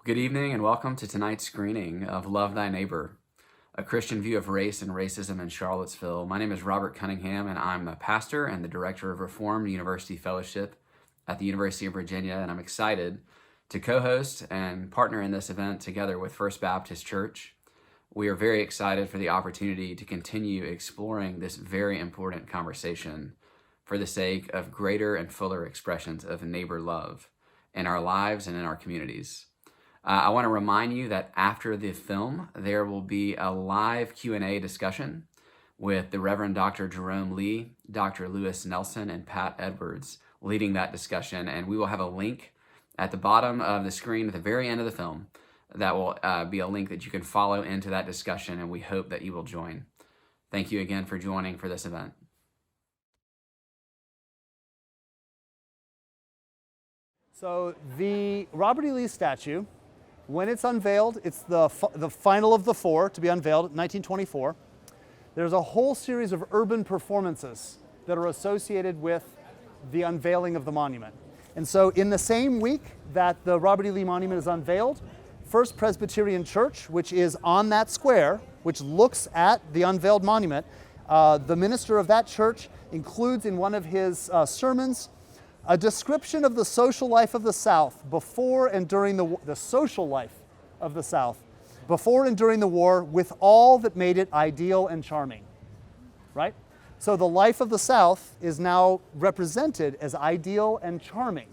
Good evening and welcome to tonight's screening of Love Thy Neighbor, a Christian view of race and racism in Charlottesville. My name is Robert Cunningham and I'm a pastor and the director of Reformed University Fellowship at the University of Virginia, and I'm excited to co-host and partner in this event together with First Baptist Church. We are very excited for the opportunity to continue exploring this very important conversation for the sake of greater and fuller expressions of neighbor love in our lives and in our communities. I want to remind you that after the film, there will be a live Q&A discussion with the Reverend Dr. Jerome Lee, Dr. Lewis Nelson, and Pat Edwards leading that discussion. And we will have a link at the bottom of the screen at the very end of the film that will be a link that you can follow into that discussion, and we hope that you will join. Thank you again for joining for this event. So the Robert E. Lee statue, when it's unveiled, it's the final of the four to be unveiled in 1924. There's a whole series of urban performances that are associated with the unveiling of the monument. And so in the same week that the Robert E. Lee monument is unveiled, First Presbyterian Church, which is on that square, which looks at the unveiled monument, the minister of that church includes in one of his sermons a description of the social life of the South before and during the social life of the South before and during the war, with all that made it ideal and charming, right? So the life of the South is now represented as ideal and charming.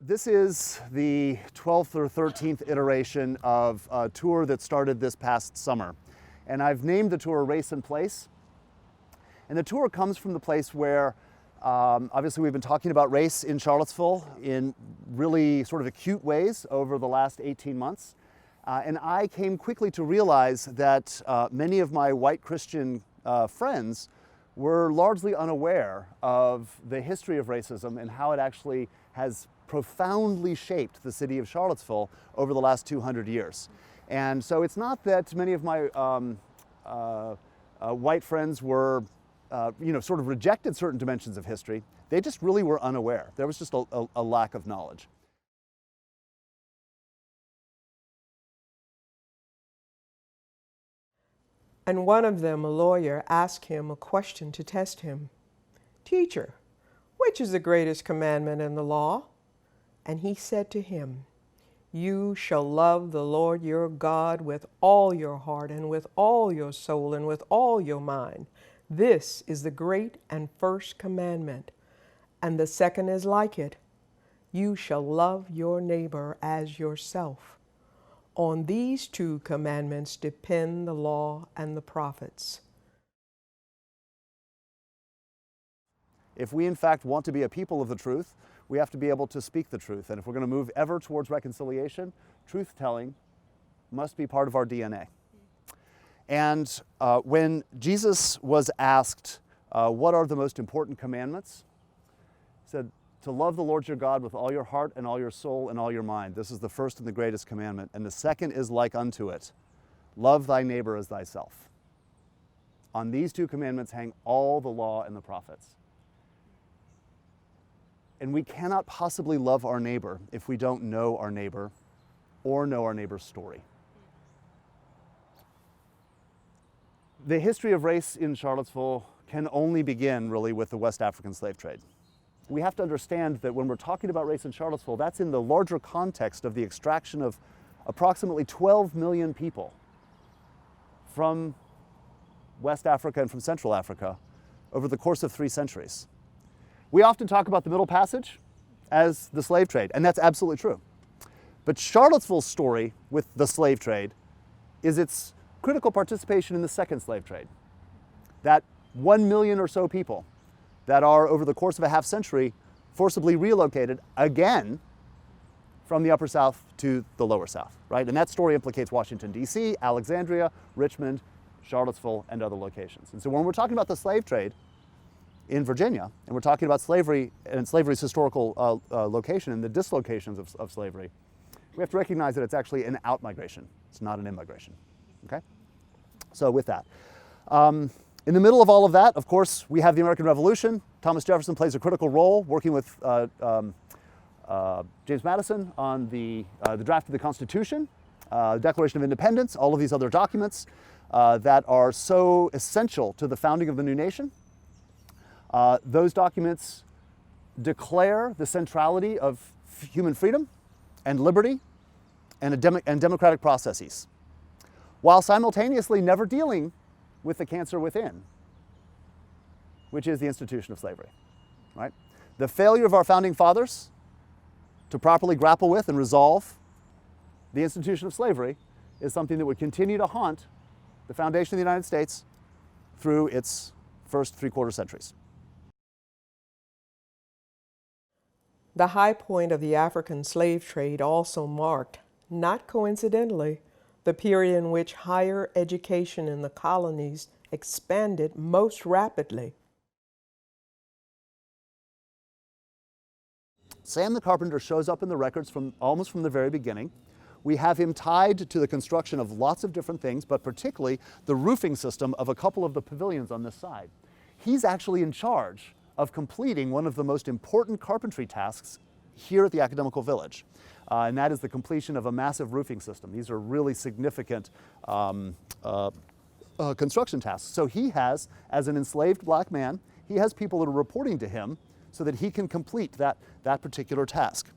This is the 12th or 13th iteration of a tour that started this past summer. And I've named the tour Race and Place. And the tour comes from the place where, obviously we've been talking about race in Charlottesville in really sort of acute ways over the last 18 months. And I came quickly to realize that many of my white Christian friends were largely unaware of the history of racism and how it actually has profoundly shaped the city of Charlottesville over the last 200 years. And so it's not that many of my white friends were, sort of rejected certain dimensions of history. They just really were unaware. There was just a lack of knowledge. And one of them, a lawyer, asked him a question to test him. "Teacher, which is the greatest commandment in the law?" And he said to him, "You shall love the Lord your God with all your heart and with all your soul and with all your mind. This is the great and first commandment. And the second is like it. You shall love your neighbor as yourself. On these two commandments depend the law and the prophets." If we in fact want to be a people of the truth, we have to be able to speak the truth. And if we're going to move ever towards reconciliation, truth-telling must be part of our DNA. And when Jesus was asked, what are the most important commandments? He said, to love the Lord your God with all your heart and all your soul and all your mind. This is the first and the greatest commandment. And the second is like unto it. Love thy neighbor as thyself. On these two commandments hang all the law and the prophets. And we cannot possibly love our neighbor if we don't know our neighbor or know our neighbor's story. the history of race in Charlottesville can only begin really with the West African slave trade. We have to understand that when we're talking about race in Charlottesville, that's in the larger context of the extraction of approximately 12 million people from West Africa and from Central Africa over the course of 3 centuries. We often talk about the Middle Passage as the slave trade, and that's absolutely true. But Charlottesville's story with the slave trade is its critical participation in the second slave trade. That 1 million or so people that are, over the course of a half century, forcibly relocated again from the Upper South to the Lower South, right? And that story implicates Washington, D.C., Alexandria, Richmond, Charlottesville, and other locations. And so when we're talking about the slave trade in Virginia, and we're talking about slavery and slavery's historical location and the dislocations of slavery, we have to recognize that it's actually an out-migration. It's not an immigration, okay? So with that. In the middle of all of that, of course, we have the American Revolution. Thomas Jefferson plays a critical role working with James Madison on the draft of the Constitution, the Declaration of Independence, all of these other documents that are so essential to the founding of the new nation. Those documents declare the centrality of human freedom and liberty and democratic processes, while simultaneously never dealing with the cancer within, which is the institution of slavery, right? The failure of our founding fathers to properly grapple with and resolve the institution of slavery is something that would continue to haunt the foundation of the United States through its first 3/4 centuries. The high point of the African slave trade also marked, not coincidentally, the period in which higher education in the colonies expanded most rapidly. Sam the Carpenter shows up in the records almost from the very beginning. We have him tied to the construction of lots of different things, but particularly the roofing system of a couple of the pavilions on this side. He's actually in charge of completing one of the most important carpentry tasks here at the Academical Village. And that is the completion of a massive roofing system. These are really significant construction tasks. So he has, as an enslaved black man, he has people that are reporting to him so that he can complete that particular task.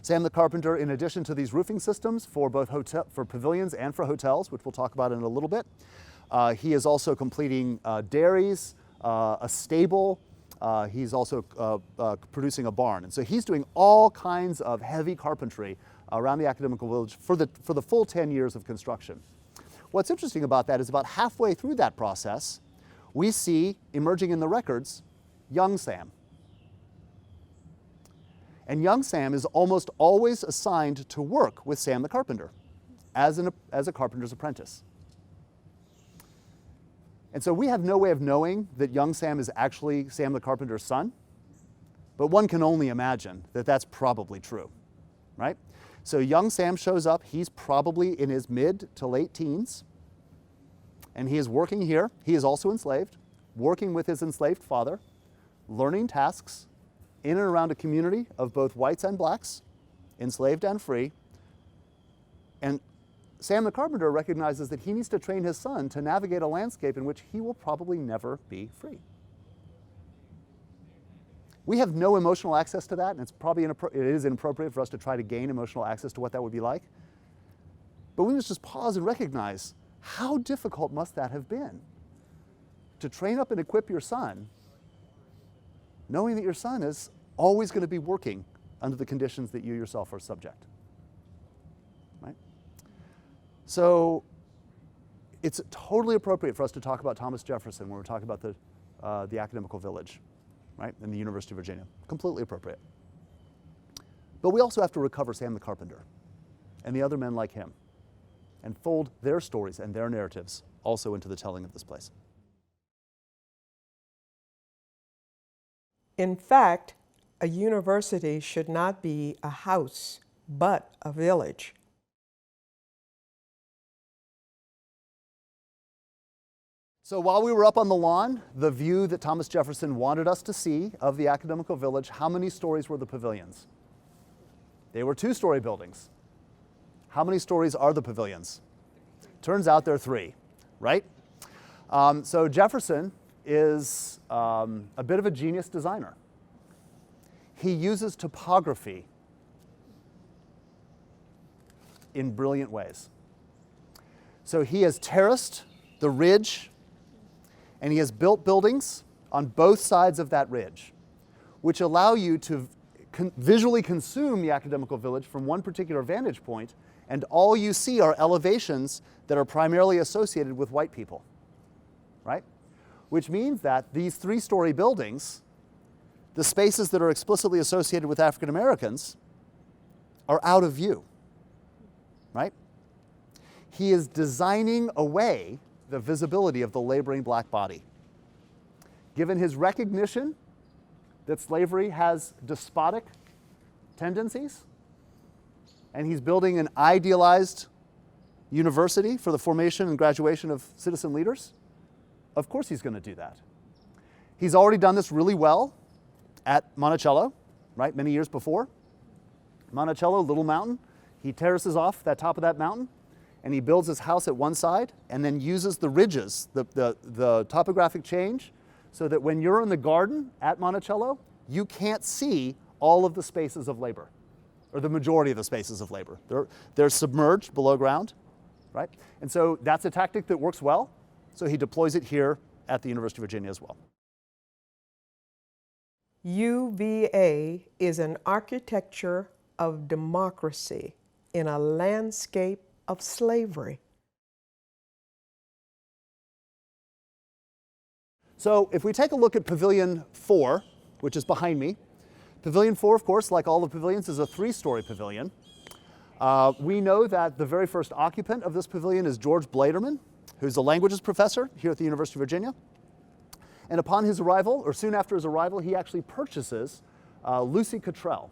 Sam the Carpenter, in addition to these roofing systems for both for pavilions and for hotels, which we'll talk about in a little bit, he is also completing dairies, a stable. He's also producing a barn. And so he's doing all kinds of heavy carpentry around the Academical Village for the full 10 years of construction. What's interesting about that is about halfway through that process, we see emerging in the records young Sam. And young Sam is almost always assigned to work with Sam the Carpenter as a carpenter's apprentice. And so we have no way of knowing that young Sam is actually Sam the Carpenter's son, but one can only imagine that that's probably true, right? So young Sam shows up, he's probably in his mid to late teens, and he is working here. He is also enslaved, working with his enslaved father, learning tasks in and around a community of both whites and blacks, enslaved and free. And Sam the Carpenter recognizes that he needs to train his son to navigate a landscape in which he will probably never be free. We have no emotional access to that, and it is inappropriate for us to try to gain emotional access to what that would be like. But we must just pause and recognize, how difficult must that have been to train up and equip your son, knowing that your son is always going to be working under the conditions that you yourself are subject, right? So it's totally appropriate for us to talk about Thomas Jefferson when we're talking about the Academical Village, right, and the University of Virginia. Completely appropriate. But we also have to recover Sam the Carpenter and the other men like him and fold their stories and their narratives also into the telling of this place. In fact, a university should not be a house, but a village. So while we were up on the lawn, the view that Thomas Jefferson wanted us to see of the Academical Village, how many stories were the pavilions? They were 2-story buildings. How many stories are the pavilions? Turns out they're 3, right? So Jefferson is a bit of a genius designer. He uses topography in brilliant ways. So he has terraced the ridge, and he has built buildings on both sides of that ridge, which allow you to visually consume the academical village from one particular vantage point, and all you see are elevations that are primarily associated with white people, right? Which means that these three-story buildings, the spaces that are explicitly associated with African Americans, are out of view, right? He is designing away the visibility of the laboring black body. Given his recognition that slavery has despotic tendencies, and he's building an idealized university for the formation and graduation of citizen leaders, of course he's going to do that. He's already done this really well at Monticello, right, many years before. Monticello, little mountain, he terraces off that top of that mountain, and he builds his house at one side, and then uses the ridges, the topographic change, so that when you're in the garden at Monticello, you can't see all of the spaces of labor, or the majority of the spaces of labor. They're submerged below ground, right? And so that's a tactic that works well, so he deploys it here at the University of Virginia as well. UVA is an architecture of democracy in a landscape of slavery. So if we take a look at Pavilion 4, which is behind me, Pavilion 4, of course, like all the pavilions, is a three-story pavilion. We know that the very first occupant of this pavilion is George Bladerman, who's a languages professor here at the University of Virginia. And upon his arrival, or soon after his arrival, he actually purchases Lucy Cottrell.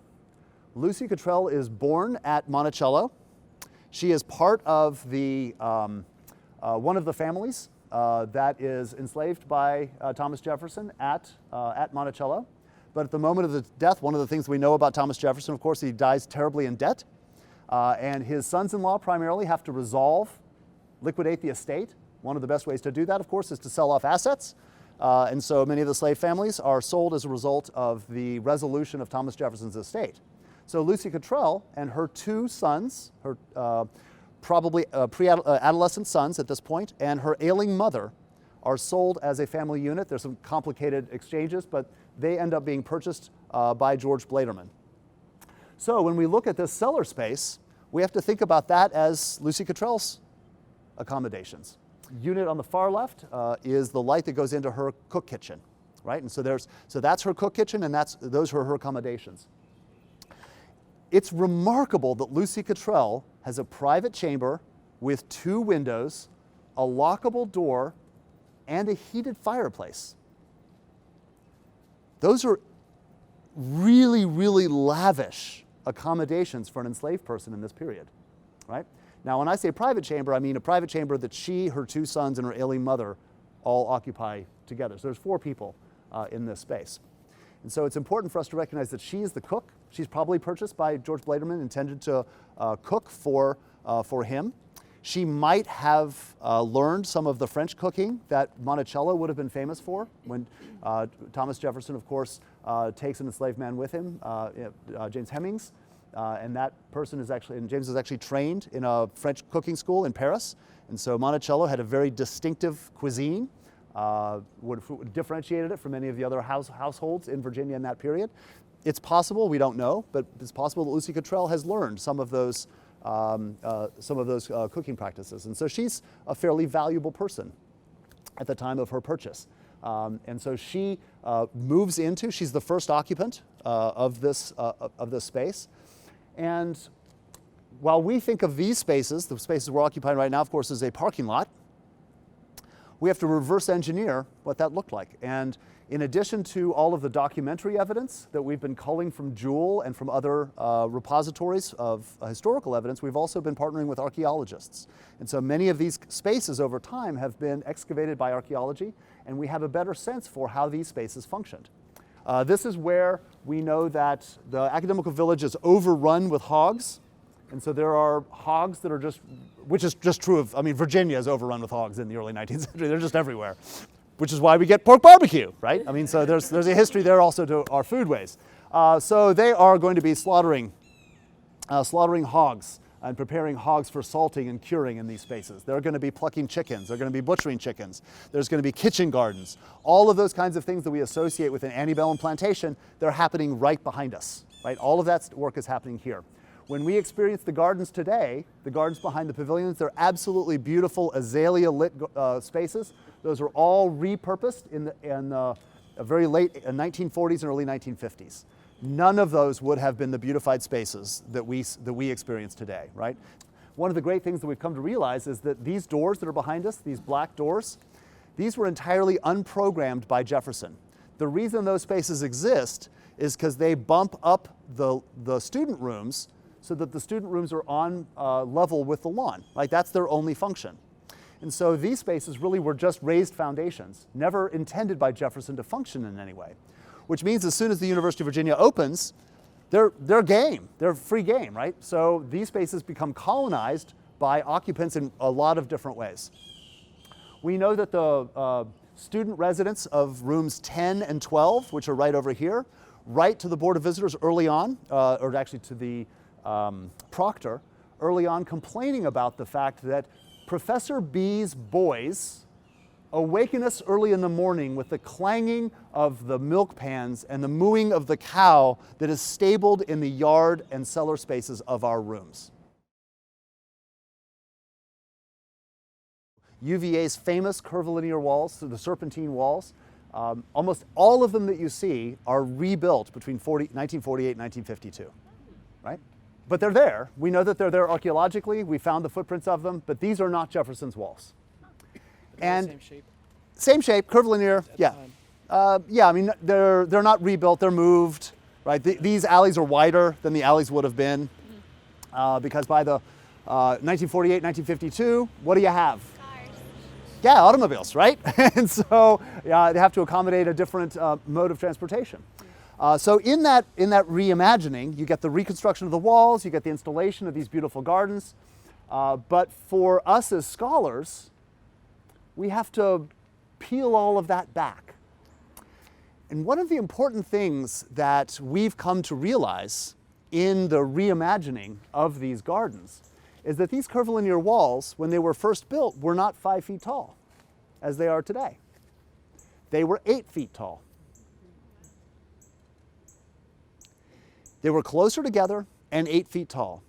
Lucy Cottrell is born at Monticello. She is part of the, one of the families that is enslaved by Thomas Jefferson at Monticello. But at the moment of his death, one of the things we know about Thomas Jefferson, of course, he dies terribly in debt. And his sons-in-law primarily have to liquidate the estate. One of the best ways to do that, of course, is to sell off assets. And so many of the slave families are sold as a result of the resolution of Thomas Jefferson's estate. So Lucy Cottrell and her two sons, her probably pre-adolescent sons at this point, and her ailing mother are sold as a family unit. There's some complicated exchanges, but they end up being purchased by George Bladerman. So when we look at this cellar space, we have to think about that as Lucy Cottrell's accommodations. Unit on the far left is the light that goes into her cook kitchen, right? And so that's her cook kitchen, and those are her accommodations. It's remarkable that Lucy Cottrell has a private chamber with 2 windows, a lockable door, and a heated fireplace. Those are really, really lavish accommodations for an enslaved person in this period, right? Now, when I say private chamber, I mean a private chamber that she, her 2 sons, and her ailing mother all occupy together. So there's 4 people in this space. And so it's important for us to recognize that she is the cook. She's probably purchased by George Bladerman, intended to cook for him. She might have learned some of the French cooking that Monticello would have been famous for when Thomas Jefferson, of course, takes an enslaved man with him, James Hemings. And that person James is actually trained in a French cooking school in Paris. And so Monticello had a very distinctive cuisine, differentiated it from many of the other households in Virginia in that period. It's possible, we don't know, but it's possible that Lucy Cottrell has learned some of those cooking practices. And so she's a fairly valuable person at the time of her purchase. And so she moves into, she's the first occupant of this space. And while we think of these spaces, the spaces we're occupying right now, of course, as a parking lot, we have to reverse engineer what that looked like. And in addition to all of the documentary evidence that we've been culling from Jewell and from other repositories of historical evidence, we've also been partnering with archaeologists. And so many of these spaces over time have been excavated by archaeology, and we have a better sense for how these spaces functioned. This is where we know that the academical village is overrun with hogs, And so there are hogs that are just, which is just true of, I mean, Virginia is overrun with hogs in the early 19th century. They're just everywhere, which is why we get pork barbecue, right? I mean, so there's a history there also to our foodways. So they are going to be slaughtering hogs and preparing hogs for salting and curing in these spaces. They're going to be plucking chickens. They're going to be butchering chickens. There's going to be kitchen gardens. All of those kinds of things that we associate with an antebellum plantation, they're happening right behind us, right? All of that work is happening here. When we experience the gardens today, the gardens behind the pavilions, they're absolutely beautiful azalea-lit spaces. Those are all repurposed in the very late 1940s and early 1950s. None of those would have been the beautified spaces that we experience today, right? One of the great things that we've come to realize is that these doors that are behind us, these black doors, these were entirely unprogrammed by Jefferson. The reason those spaces exist is because they bump up the student rooms so that the student rooms are on level with the lawn. Like, that's their only function. And so these spaces really were just raised foundations, never intended by Jefferson to function in any way. Which means as soon as the University of Virginia opens, they're game, they're free game, right? So these spaces become colonized by occupants in a lot of different ways. We know that the student residents of rooms 10 and 12, which are right over here, write to the Board of Visitors early on, or actually to the proctor, early on, complaining about the fact that Professor B's boys awaken us early in the morning with the clanging of the milk pans and the mooing of the cow that is stabled in the yard and cellar spaces of our rooms. UVA's famous curvilinear walls, the Serpentine Walls, almost all of them that you see are rebuilt between 1948 and 1952, right? But they're there. We know that they're there archaeologically. We found the footprints of them, but these are not Jefferson's walls. And same shape, curvilinear, yeah. Yeah, I mean, they're not rebuilt, they're moved, right? These alleys are wider than the alleys would have been because by the 1948, 1952, what do you have? Cars. Yeah, automobiles, right? And so they have to accommodate a different mode of transportation. So in that reimagining, you get the reconstruction of the walls, you get the installation of these beautiful gardens, but for us as scholars, we have to peel all of that back. And one of the important things that we've come to realize in the reimagining of these gardens is that these curvilinear walls, when they were first built, were not 5 feet tall, as they are today. They were 8 feet tall. They were closer together and 8 feet tall.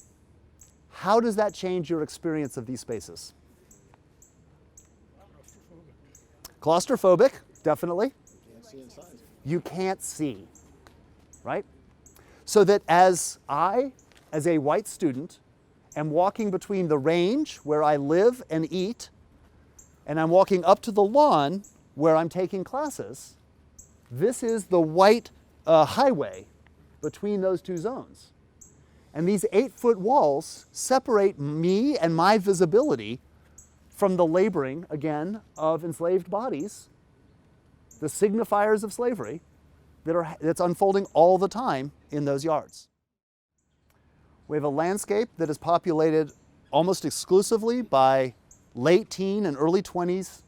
How does that change your experience of these spaces? Claustrophobic, definitely. You can't see, right? So that as a white student, am walking between the range where I live and eat, and I'm walking up to the lawn where I'm taking classes, this is the white highway between those two zones. And these 8-foot walls separate me and my visibility from the laboring, again, of enslaved bodies, the signifiers of slavery that's unfolding all the time in those yards. We have a landscape that is populated almost exclusively by late teen and early 20s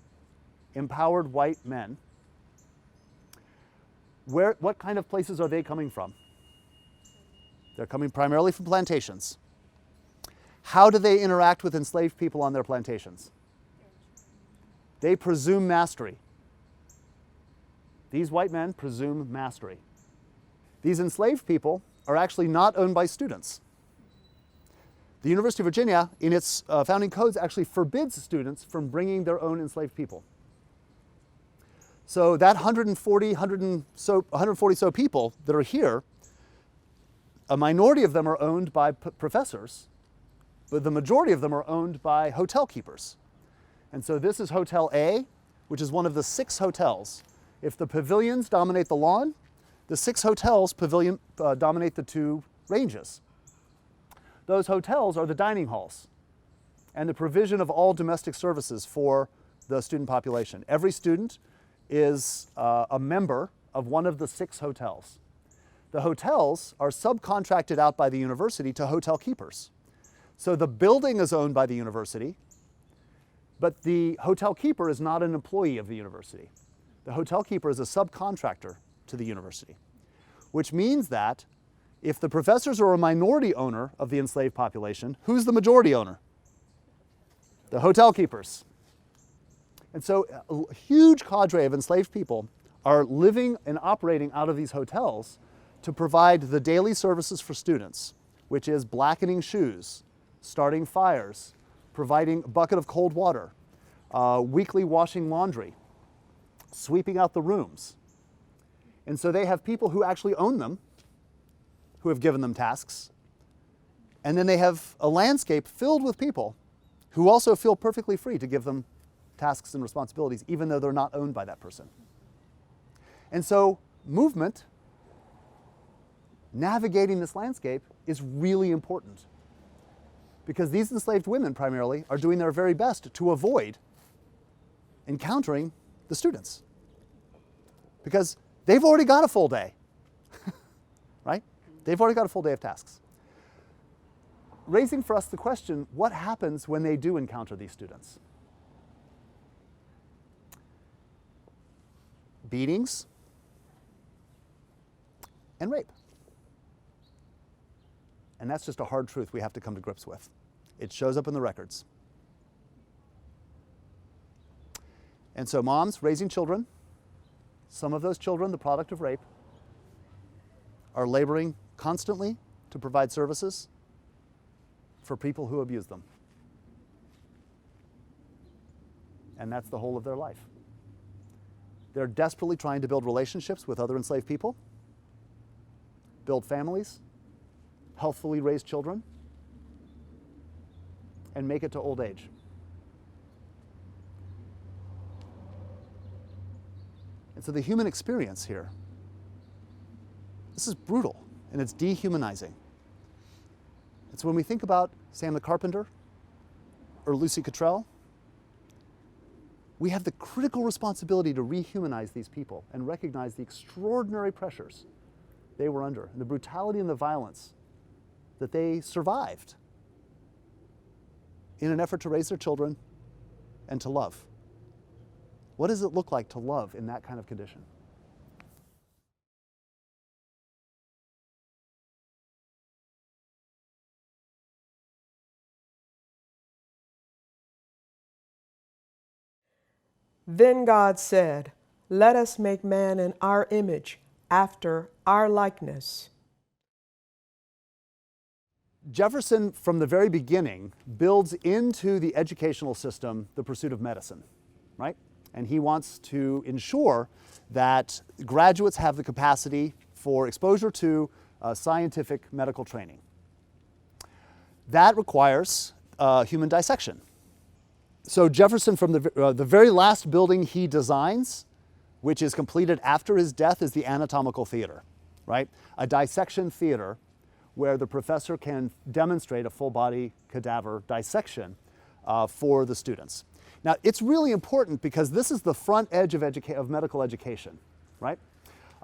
empowered white men. What kind of places are they coming from? They're coming primarily from plantations. How do they interact with enslaved people on their plantations? They presume mastery. These white men presume mastery. These enslaved people are actually not owned by students. The University of Virginia, in its founding codes, actually forbids students from bringing their own enslaved people. So that 140 so people that are here, a minority of them are owned by professors, but the majority of them are owned by hotel keepers. And so this is Hotel A, which is one of the 6 hotels. If the pavilions dominate the lawn, the 6 hotels dominate the 2 ranges. Those hotels are the dining halls and the provision of all domestic services for the student population. Every student is a member of one of the 6 hotels. The hotels are subcontracted out by the university to hotel keepers. So the building is owned by the university, but the hotel keeper is not an employee of the university. The hotel keeper is a subcontractor to the university, which means that if the professors are a minority owner of the enslaved population, who's the majority owner? The hotel keepers. And so a huge cadre of enslaved people are living and operating out of these hotels to provide the daily services for students, which is blackening shoes, starting fires, providing a bucket of cold water, weekly washing laundry, sweeping out the rooms. And so they have people who actually own them, who have given them tasks, and then they have a landscape filled with people who also feel perfectly free to give them tasks and responsibilities, even though they're not owned by that person. And so movement, navigating this landscape, is really important, because these enslaved women primarily are doing their very best to avoid encountering the students, because they've already got a full day, right? They've already got a full day of tasks. Raising for us the question, what happens when they do encounter these students? Beatings and rape. And that's just a hard truth we have to come to grips with. It shows up in the records. And so moms raising children, some of those children, the product of rape, are laboring constantly to provide services for people who abuse them. And that's the whole of their life. They're desperately trying to build relationships with other enslaved people, build families, healthfully raise children, and make it to old age. And so the human experience here, this is brutal and it's dehumanizing. And so when we think about Sam the Carpenter or Lucy Cottrell, we have the critical responsibility to rehumanize these people and recognize the extraordinary pressures they were under and the brutality and the violence that they survived in an effort to raise their children and to love. What does it look like to love in that kind of condition? Then God said, "Let us make man in our image, after our likeness." Jefferson, from the very beginning, builds into the educational system the pursuit of medicine, right? And he wants to ensure that graduates have the capacity for exposure to scientific medical training. That requires human dissection. So Jefferson, from the very last building he designs, which is completed after his death, is the anatomical theater, right? A dissection theater where the professor can demonstrate a full body cadaver dissection for the students. Now, it's really important because this is the front edge of medical education, right?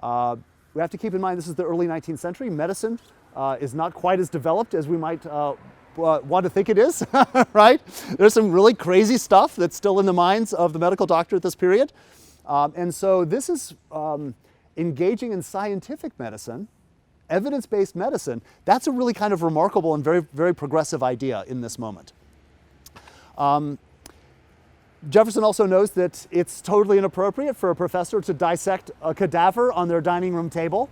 We have to keep in mind this is the early 19th century. Medicine is not quite as developed as we might want to think it is, right? There's some really crazy stuff that's still in the minds of the medical doctor at this period. And so this is engaging in scientific medicine, evidence-based medicine. That's a really kind of remarkable and very, very progressive idea in this moment. Jefferson also knows that it's totally inappropriate for a professor to dissect a cadaver on their dining room table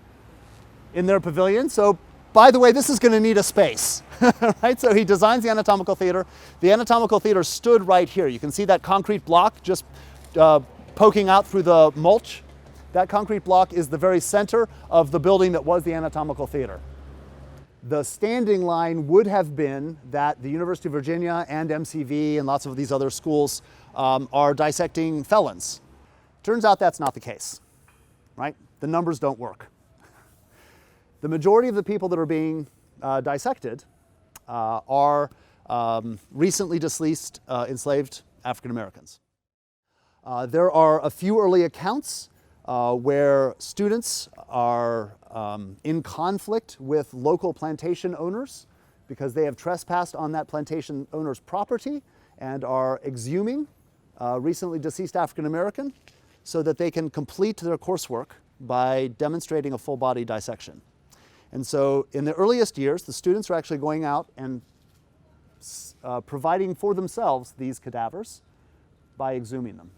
in their pavilion. So, by the way, this is going to need a space, right? So he designs the anatomical theater. The anatomical theater stood right here. You can see that concrete block just poking out through the mulch. That concrete block is the very center of the building that was the anatomical theater. The standing line would have been that the University of Virginia and MCV and lots of these other schools are dissecting felons. Turns out that's not the case, right? The numbers don't work. The majority of the people that are being dissected are recently displaced enslaved African Americans. There are a few early accounts where students are in conflict with local plantation owners because they have trespassed on that plantation owner's property and are exhuming recently deceased African American so that they can complete their coursework by demonstrating a full body dissection. And so in the earliest years, the students are actually going out and providing for themselves these cadavers by exhuming them.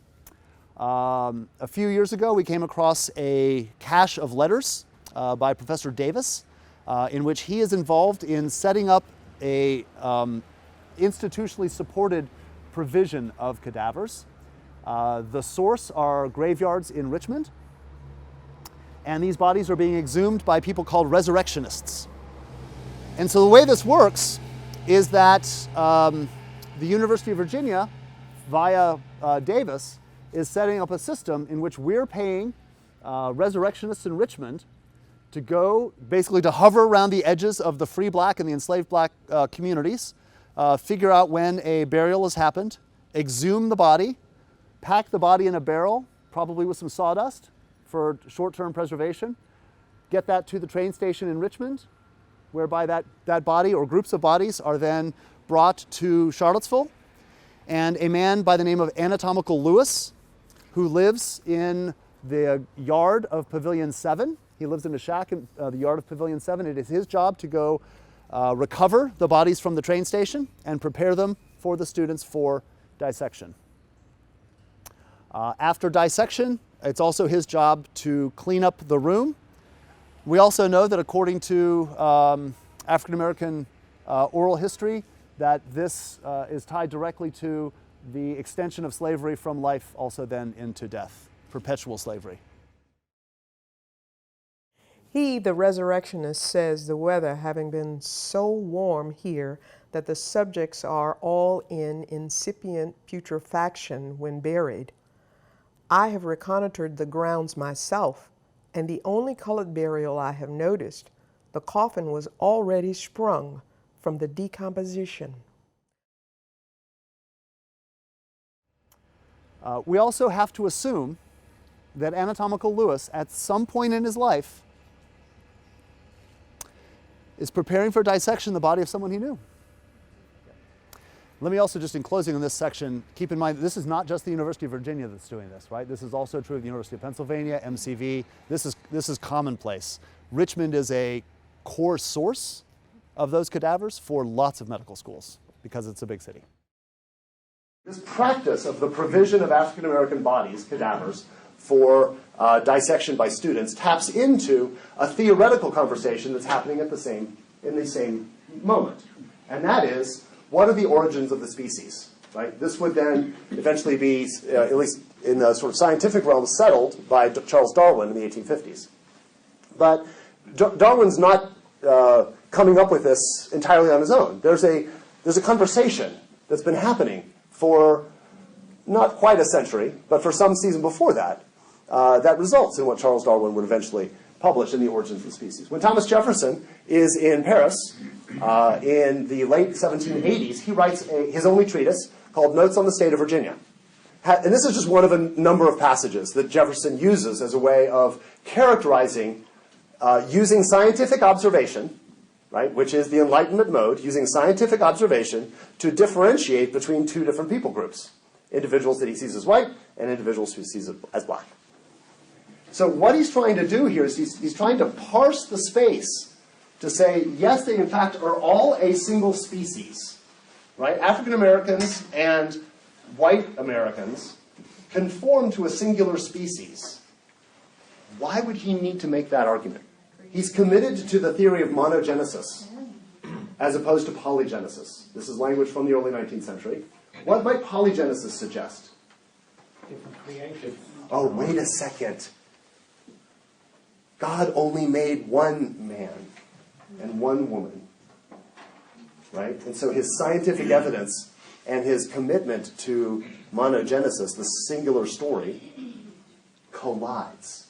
A few years ago, we came across a cache of letters by Professor Davis, in which he is involved in setting up a institutionally supported provision of cadavers. The source are graveyards in Richmond, and these bodies are being exhumed by people called resurrectionists. And so the way this works is that the University of Virginia, via Davis, is setting up a system in which we're paying resurrectionists in Richmond to go, basically to hover around the edges of the free black and the enslaved black communities, figure out when a burial has happened, exhume the body, pack the body in a barrel, probably with some sawdust for short-term preservation, get that to the train station in Richmond, whereby that body or groups of bodies are then brought to Charlottesville. And a man by the name of Anatomical Lewis, who lives in the yard of Pavilion 7. He lives in a shack in the yard of Pavilion 7. It is his job to go recover the bodies from the train station and prepare them for the students for dissection. After dissection, it's also his job to clean up the room. We also know that according to African American oral history, that this is tied directly to the extension of slavery from life also then into death, perpetual slavery. He, the resurrectionist, says the weather having been so warm here that the subjects are all in incipient putrefaction when buried. I have reconnoitered the grounds myself, and the only colored burial I have noticed, the coffin was already sprung from the decomposition. We also have to assume that Anatomical Lewis, at some point in his life, is preparing for dissection the body of someone he knew. Let me also, just in closing on this section, keep in mind that this is not just the University of Virginia that's doing this, right? This is also true of the University of Pennsylvania, MCV. This is commonplace. Richmond is a core source of those cadavers for lots of medical schools because it's a big city. This practice of the provision of African American bodies, cadavers, for dissection by students taps into a theoretical conversation that's happening in the same moment. And that is, what are the origins of the species? Right? This would then eventually be, at least in the sort of scientific realm, settled by Charles Darwin in the 1850s. But Darwin's not coming up with this entirely on his own. There's a conversation that's been happening for not quite a century, but for some season before that, that results in what Charles Darwin would eventually publish in The Origins of the Species. When Thomas Jefferson is in Paris in the late 1780s, he writes his only treatise called Notes on the State of Virginia. And this is just one of a number of passages that Jefferson uses as a way of characterizing, using scientific observation, right, which is the Enlightenment mode, using scientific observation to differentiate between two different people groups, individuals that he sees as white and individuals who he sees as black. So what he's trying to do here is he's trying to parse the space to say, yes, they in fact are all a single species, right? African Americans and white Americans conform to a singular species. Why would he need to make that argument? He's committed to the theory of monogenesis as opposed to polygenesis. This is language from the early 19th century. What might polygenesis suggest? Different creation. Oh, wait a second. God only made one man and one woman, right? And so his scientific evidence and his commitment to monogenesis, the singular story, collides.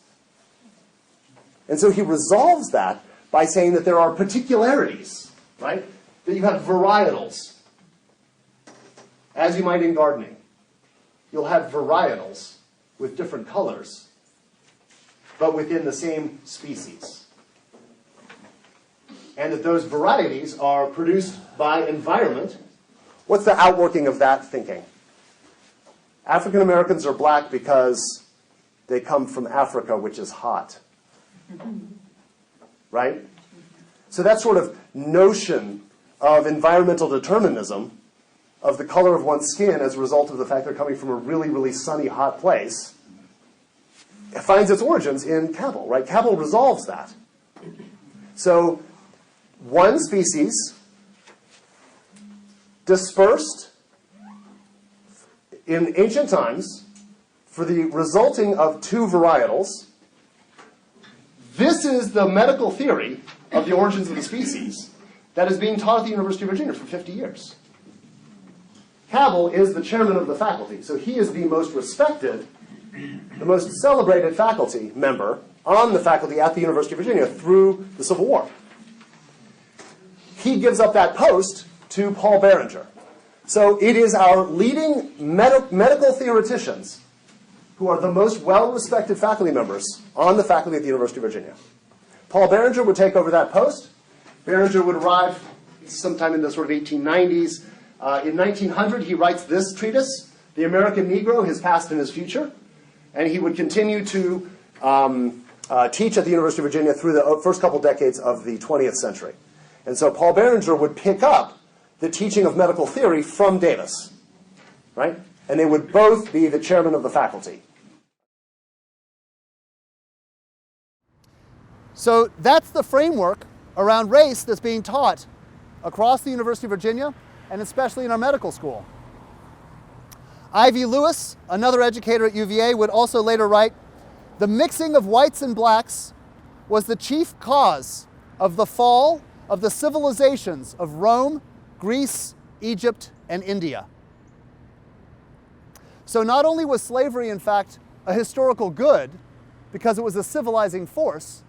And so he resolves that by saying that there are particularities, right? That you have varietals, as you might in gardening. You'll have varietals with different colors, but within the same species. and that those varieties are produced by environment, what's the outworking of that thinking? African Americans are black because they come from Africa, which is hot. Right? So that sort of notion of environmental determinism of the color of one's skin as a result of the fact they're coming from a really, really sunny, hot place, it finds its origins in Cabell, right? Cabell resolves that. So one species dispersed in ancient times for the resulting of two varietals. This is the medical theory of the origins of the species that is being taught at the University of Virginia for 50 years. Cabell is the chairman of the faculty, so he is the most respected, the most celebrated faculty member on the faculty at the University of Virginia through the Civil War. He gives up that post to Paul Barringer. So it is our leading medical theoreticians who are the most well-respected faculty members on the faculty at the University of Virginia. Paul Barringer would take over that post. Barringer would arrive sometime in the sort of 1890s. In 1900, he writes this treatise, The American Negro, His Past and His Future. And he would continue to teach at the University of Virginia through the first couple decades of the 20th century. And so Paul Barringer would pick up the teaching of medical theory from Davis, right? And they would both be the chairman of the faculty. So that's the framework around race that's being taught across the University of Virginia, and especially in our medical school. Ivy Lewis, another educator at UVA, would also later write, "The mixing of whites and blacks was the chief cause of the fall of the civilizations of Rome, Greece, Egypt, and India." So not only was slavery, in fact, a historical good because it was a civilizing force,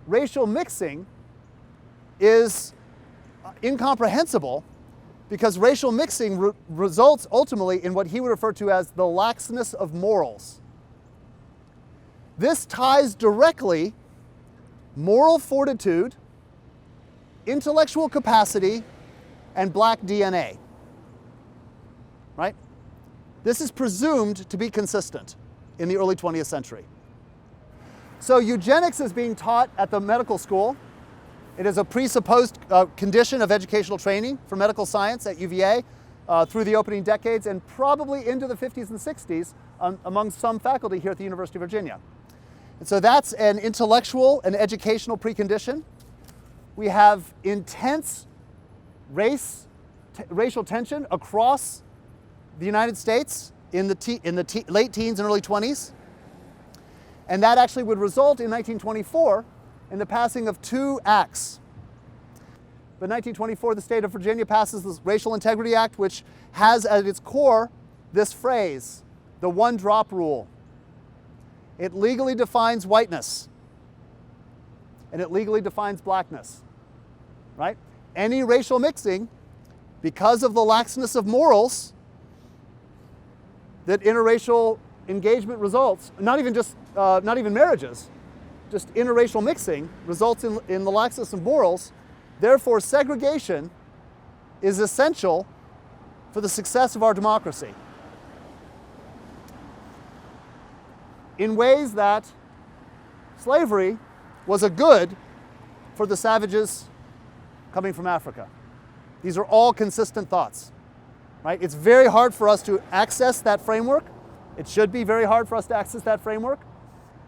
racial mixing is incomprehensible because racial mixing results ultimately in what he would refer to as the laxness of morals. This ties directly moral fortitude, intellectual capacity, and black DNA, right? This is presumed to be consistent in the early 20th century. So eugenics is being taught at the medical school. It is a presupposed condition of educational training for medical science at UVA through the opening decades and probably into the 50s and 60s among some faculty here at the University of Virginia. And so that's an intellectual and educational precondition. We have intense racial tension across the United States in the late teens and early 20s. And that actually would result in 1924 in the passing of two acts. But in 1924, the state of Virginia passes the Racial Integrity Act, which has at its core this phrase, the one-drop rule. It legally defines whiteness, and it legally defines blackness, right? Any racial mixing, because of the laxness of morals that interracial engagement results, not even marriages, just interracial mixing results in the laxness of morals. Therefore, segregation is essential for the success of our democracy in ways that slavery was a good for the savages coming from Africa. These are all consistent thoughts, right? It's very hard for us to access that framework. It should be very hard for us to access that framework.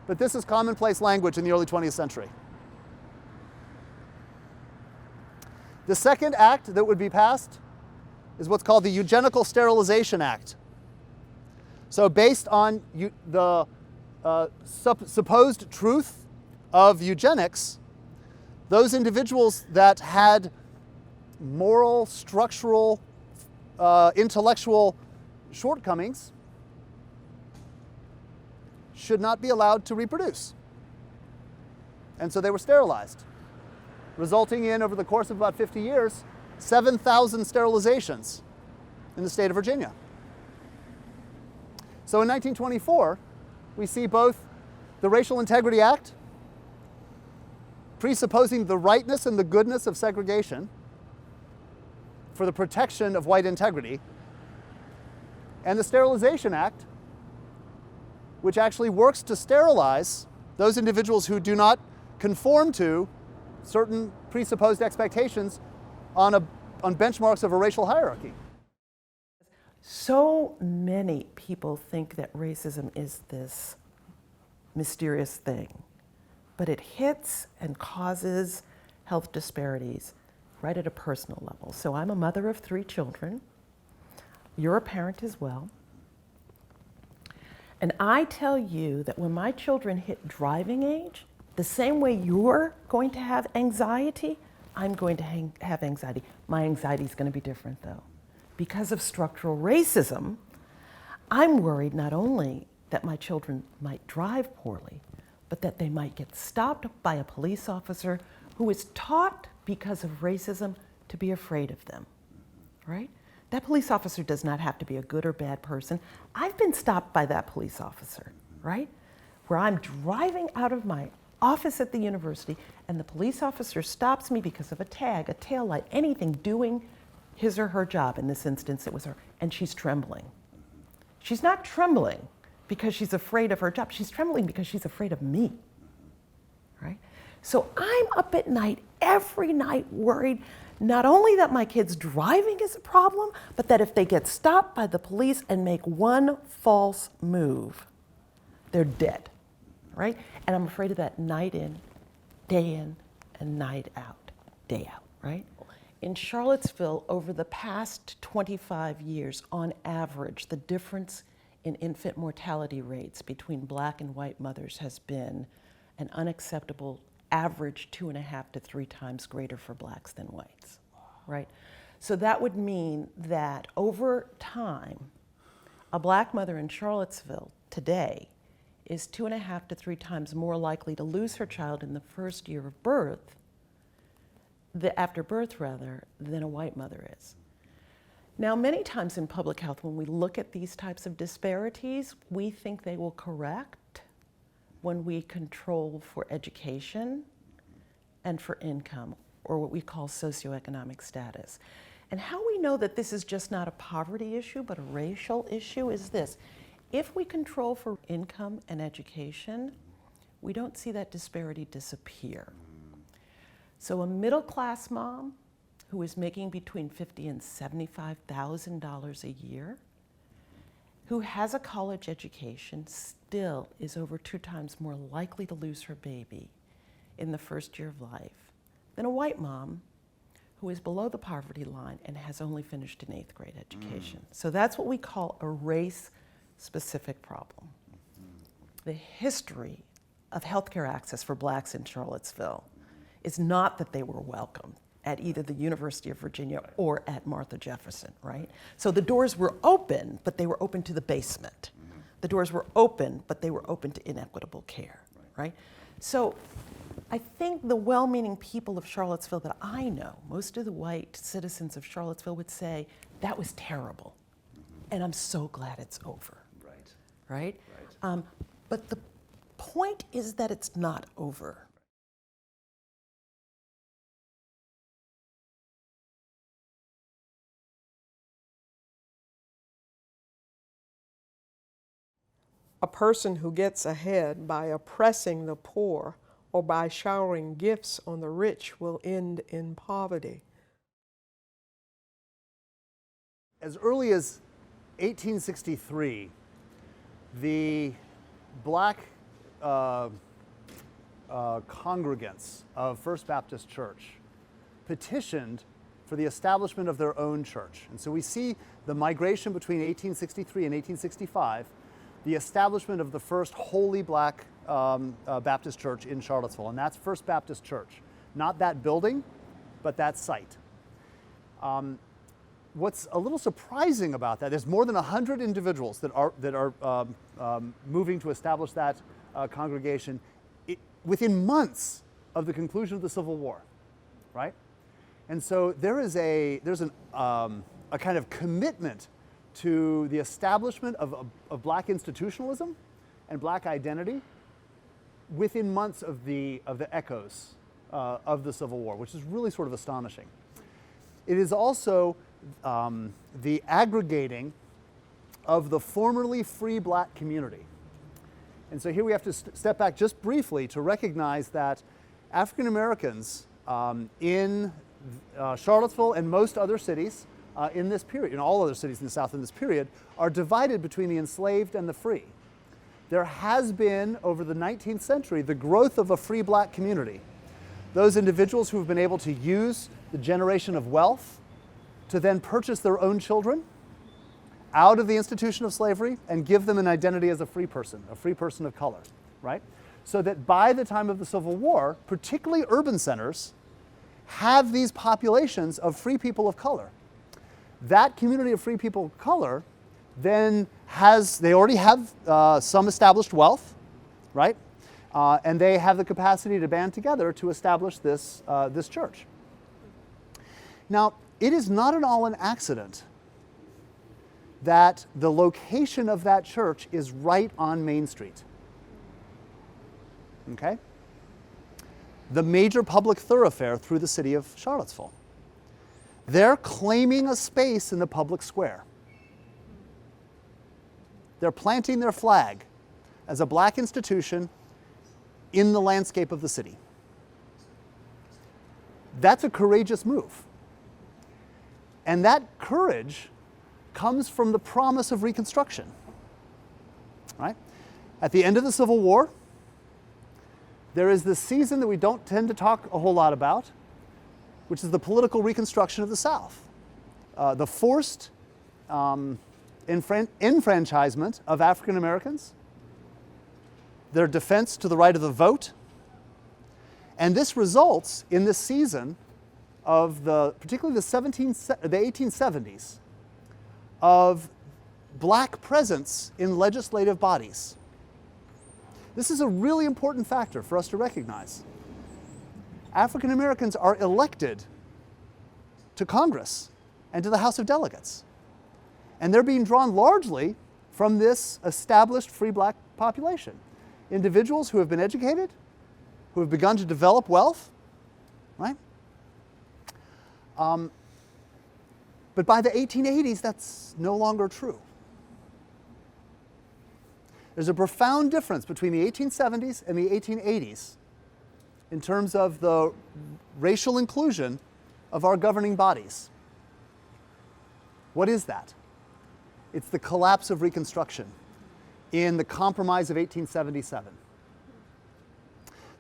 But this is commonplace language in the early 20th century. The second act that would be passed is what's called the Eugenical Sterilization Act. So based on the supposed truth of eugenics, those individuals that had moral, structural, intellectual shortcomings should not be allowed to reproduce. And so they were sterilized, resulting in, over the course of about 50 years, 7,000 sterilizations in the state of Virginia. So in 1924, we see both the Racial Integrity Act presupposing the rightness and the goodness of segregation for the protection of white integrity, and the Sterilization Act, which actually works to sterilize those individuals who do not conform to certain presupposed expectations on benchmarks of a racial hierarchy. So many people think that racism is this mysterious thing, but it hits and causes health disparities right at a personal level. So I'm a mother of 3 children. You're a parent as well. And I tell you that when my children hit driving age, the same way you're going to have anxiety, I'm going to have anxiety. My anxiety is going to be different though. Because of structural racism, I'm worried not only that my children might drive poorly, but that they might get stopped by a police officer who is taught because of racism to be afraid of them, right? That police officer does not have to be a good or bad person. I've been stopped by that police officer, right? Where I'm driving out of my office at the university and the police officer stops me because of a tag, a taillight, anything, doing his or her job. In this instance, it was her, and she's trembling. She's not trembling because she's afraid of her job. She's trembling because she's afraid of me, right? So I'm up at night, every night, worried not only that my kid's driving is a problem, but that if they get stopped by the police and make one false move, they're dead, right? And I'm afraid of that night in, and night out, day out, right? In Charlottesville, over the past 25 years, on average, the difference in infant mortality rates between Black and white mothers has been an unacceptable average 2.5 to 3 times greater for Blacks than whites, right? So that would mean that over time, a Black mother in Charlottesville today is 2.5 to 3 times more likely to lose her child in the first year of birth, after birth rather, than a white mother is. Now, many times in public health, when we look at these types of disparities, we think they will correct when we control for education and for income, or what we call socioeconomic status. And how we know that this is just not a poverty issue, but a racial issue is this. If we control for income and education, we don't see that disparity disappear. So a middle-class mom who is making between $50,000 and $75,000 a year, who has a college education, still is over 2 times more likely to lose her baby in the first year of life than a white mom who is below the poverty line and has only finished an 8th grade education. So that's what we call a race-specific problem. The history of healthcare access for Blacks in Charlottesville is not that they were welcomed at either the University of Virginia or at Martha Jefferson, right? So the doors were open, but they were open to the basement. The doors were open, but they were open to inequitable care, right? So I think the well-meaning people of Charlottesville that I know, most of the white citizens of Charlottesville would say, that was terrible, and I'm so glad it's over, right? But the point is that it's not over. A person who gets ahead by oppressing the poor or by showering gifts on the rich will end in poverty. As early as 1863, the Black congregants of First Baptist Church petitioned for the establishment of their own church. And so we see the migration between 1863 and 1865, the establishment of the first wholly Black Baptist church in Charlottesville, and that's First Baptist Church. Not that building, but that site. What's a little surprising about that, there's more than 100 individuals that are moving to establish that congregation within months of the conclusion of the Civil War, right? And so there's a kind of commitment to the establishment of Black institutionalism and Black identity within months of the echoes of the Civil War, which is really sort of astonishing. It is also the aggregating of the formerly free black community. And so here we have to step back just briefly to recognize that African Americans in Charlottesville and most other cities in this period, in all other cities in the South in this period, are divided between the enslaved and the free. There has been, over the 19th century, the growth of a free black community. Those individuals who have been able to use the generation of wealth to then purchase their own children out of the institution of slavery and give them an identity as a free person of color, right? So that by the time of the Civil War, particularly urban centers have these populations of free people of color. That community of free people of color then they already have some established wealth, right? And they have the capacity to band together to establish this church. Now, it is not at all an accident that the location of that church is right on Main Street. Okay? The major public thoroughfare through the city of Charlottesville. They're claiming a space in the public square. They're planting their flag as a black institution in the landscape of the city. That's a courageous move. And that courage comes from the promise of Reconstruction. Right? At the end of the Civil War, there is this season that we don't tend to talk a whole lot about, which is the political reconstruction of the South. The forced enfranchisement of African Americans, their defense to the right of the vote, and this results in this season of particularly the 1870s, of black presence in legislative bodies. This is a really important factor for us to recognize. African Americans are elected to Congress and to the House of Delegates. And they're being drawn largely from this established free black population. Individuals who have been educated, who have begun to develop wealth, right? But by the 1880s, that's no longer true. There's a profound difference between the 1870s and the 1880s in terms of the racial inclusion of our governing bodies. What is that? It's the collapse of Reconstruction in the Compromise of 1877.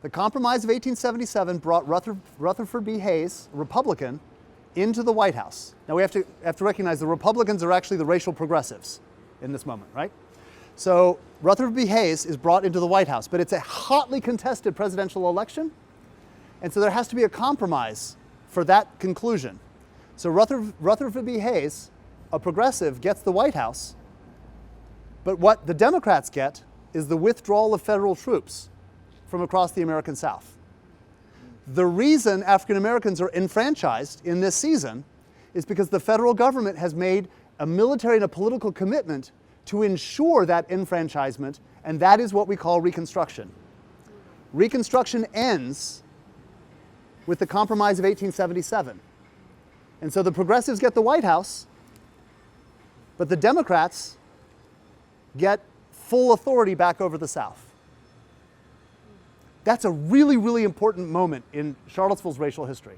The Compromise of 1877 brought Rutherford B. Hayes, a Republican, into the White House. Now we have to recognize the Republicans are actually the racial progressives in this moment, right? So Rutherford B. Hayes is brought into the White House, but it's a hotly contested presidential election, and so there has to be a compromise for that conclusion. So Rutherford B. Hayes, a progressive, gets the White House, but what the Democrats get is the withdrawal of federal troops from across the American South. The reason African Americans are enfranchised in this season is because the federal government has made a military and a political commitment to ensure that enfranchisement, and that is what we call Reconstruction. Reconstruction ends with the Compromise of 1877. And so the progressives get the White House, but the Democrats get full authority back over the South. That's a really, really important moment in Charlottesville's racial history.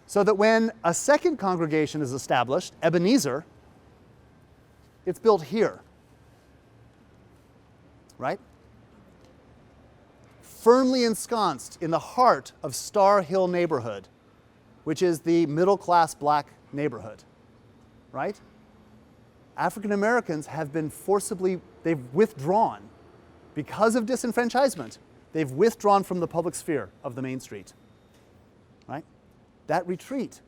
So that when a second congregation is established, Ebenezer, it's built here, right? Firmly ensconced in the heart of Star Hill neighborhood, which is the middle-class black neighborhood, right? African Americans have been they've withdrawn because of disenfranchisement. They've withdrawn from the public sphere of the Main Street, right? That retreat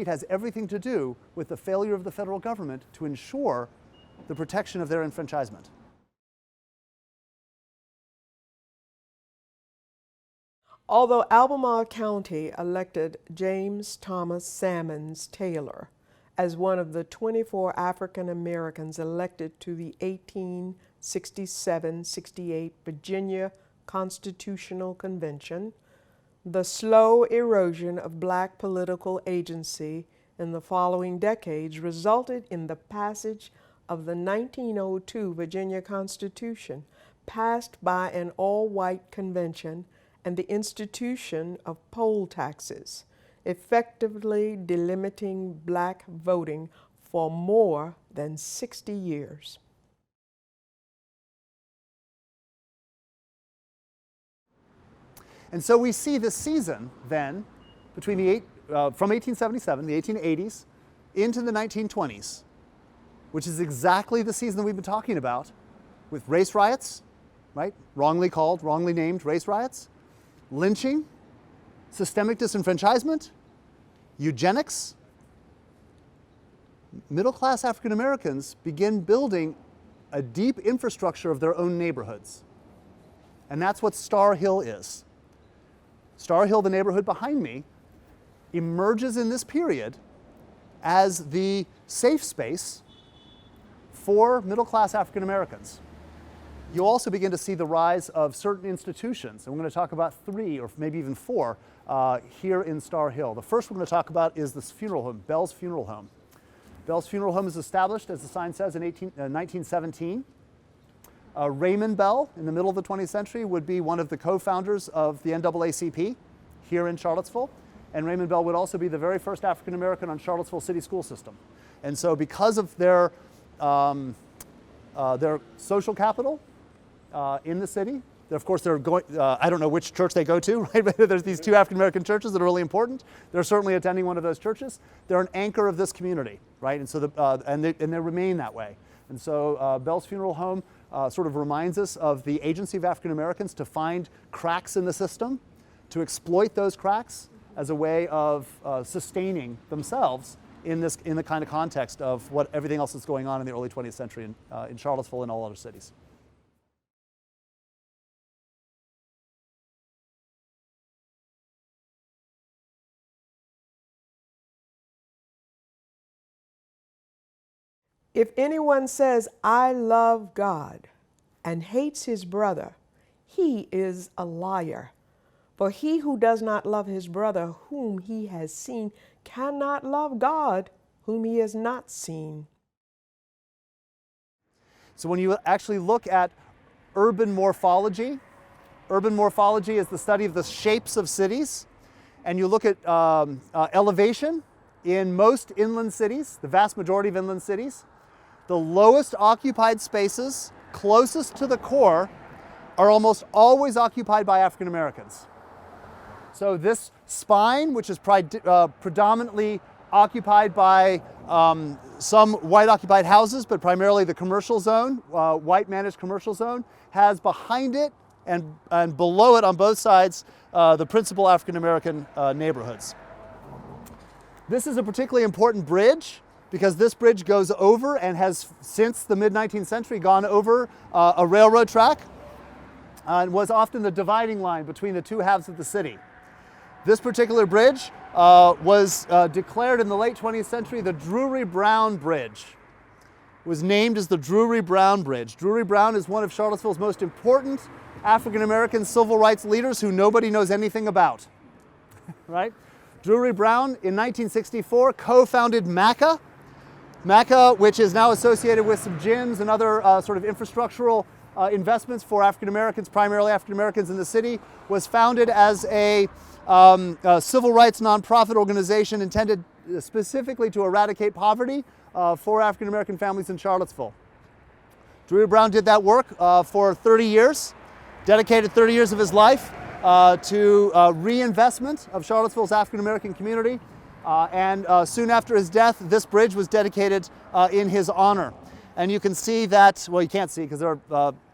has everything to do with the failure of the federal government to ensure the protection of their enfranchisement. Although Albemarle County elected James Thomas Sammons Taylor as one of the 24 African Americans elected to the 1867-68 Virginia Constitutional Convention, The slow erosion of black political agency in the following decades resulted in the passage of the 1902 Virginia Constitution, passed by an all-white convention, and the institution of poll taxes, effectively delimiting black voting for more than 60 years. And so we see this season then between from 1877, the 1880s, into the 1920s, which is exactly the season that we've been talking about, with race riots, right? Wrongly called, wrongly named race riots, lynching, systemic disenfranchisement, eugenics. Middle-class African Americans begin building a deep infrastructure of their own neighborhoods. And that's what Star Hill is. Star Hill, the neighborhood behind me, emerges in this period as the safe space for middle-class African Americans. You also begin to see the rise of certain institutions, and we're going to talk about 3 or maybe even 4 here in Star Hill. The first we're going to talk about is this funeral home, Bell's Funeral Home. Bell's Funeral Home is established, as the sign says, in 1917. Raymond Bell, in the middle of the 20th century, would be one of the co-founders of the NAACP here in Charlottesville. And Raymond Bell would also be the very first African American on Charlottesville city school system. And so because of their social capital in the city, of course they're going, I don't know which church they go to, right? But there's these 2 African American churches that are really important. They're certainly attending one of those churches. They're an anchor of this community, right? And so they remain that way. And so Bell's Funeral Home sort of reminds us of the agency of African Americans to find cracks in the system, to exploit those cracks as a way of sustaining themselves in the kind of context of what everything else that's going on in the early 20th century in Charlottesville and all other cities. If anyone says, "I love God," and hates his brother, he is a liar. For he who does not love his brother whom he has seen cannot love God whom he has not seen. So when you actually look at urban morphology is the study of the shapes of cities, and you look at elevation in most inland cities, the vast majority of inland cities, the lowest occupied spaces closest to the core are almost always occupied by African Americans. So this spine, which is predominantly occupied by some white occupied houses, but primarily the commercial zone, white managed commercial zone, has behind it and below it on both sides the principal African American neighborhoods. This is a particularly important bridge because this bridge goes over and has since the mid-19th century gone over a railroad track and was often the dividing line between the 2 halves of the city. This particular bridge was declared in the late 20th century the Drury-Brown Bridge. It was named as the Drury-Brown Bridge. Drury-Brown is one of Charlottesville's most important African-American civil rights leaders who nobody knows anything about, right? Drury-Brown in 1964 co-founded MACA. MACA, which is now associated with some gyms and other sort of infrastructural investments for African Americans, primarily African Americans in the city, was founded as a civil rights nonprofit organization intended specifically to eradicate poverty for African American families in Charlottesville. Drury-Brown did that work for 30 years, dedicated 30 years of his life to reinvestment of Charlottesville's African American community. And soon after his death, this bridge was dedicated in his honor. And you can see that, well, you can't see because they're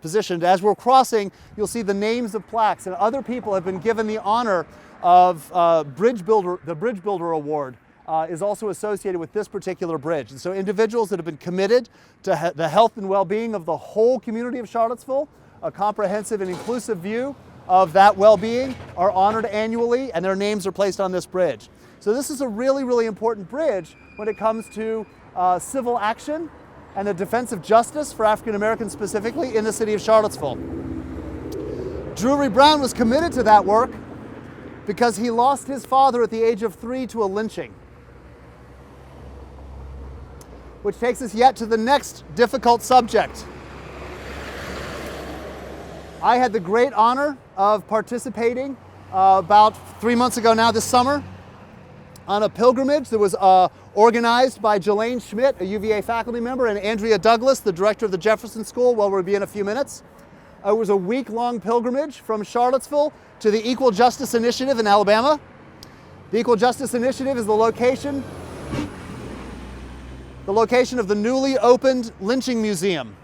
positioned. As we're crossing, you'll see the names of plaques, and other people have been given the honor of Bridge Builder. The Bridge Builder Award is also associated with this particular bridge. And so individuals that have been committed to the health and well-being of the whole community of Charlottesville, a comprehensive and inclusive view of that well-being, are honored annually, and their names are placed on this bridge. So this is a really, really important bridge when it comes to civil action and the defense of justice for African Americans specifically in the city of Charlottesville. Drury-Brown was committed to that work because he lost his father at the age of 3 to a lynching. Which takes us yet to the next difficult subject. I had the great honor of participating about 3 months ago now this summer on a pilgrimage that was organized by Jelaine Schmidt, a UVA faculty member, and Andrea Douglas, the director of the Jefferson School, where we'll be in a few minutes. It was a week-long pilgrimage from Charlottesville to the Equal Justice Initiative in Alabama. The Equal Justice Initiative is the location of the newly opened lynching museum.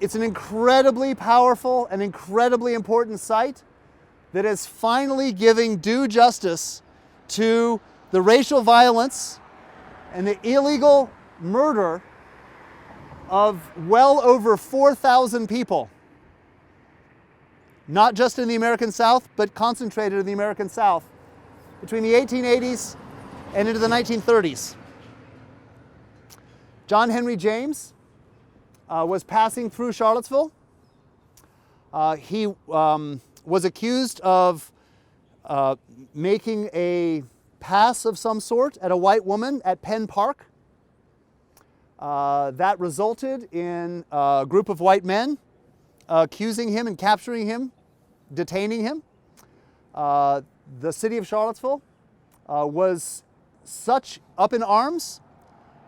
It's an incredibly powerful and incredibly important site that is finally giving due justice to the racial violence and the illegal murder of well over 4,000 people, not just in the American South, but concentrated in the American South between the 1880s and into the 1930s. John Henry James was passing through Charlottesville. He was accused of making a pass of some sort at a white woman at Penn Park. That resulted in a group of white men accusing him and capturing him, detaining him. The city of Charlottesville was such up in arms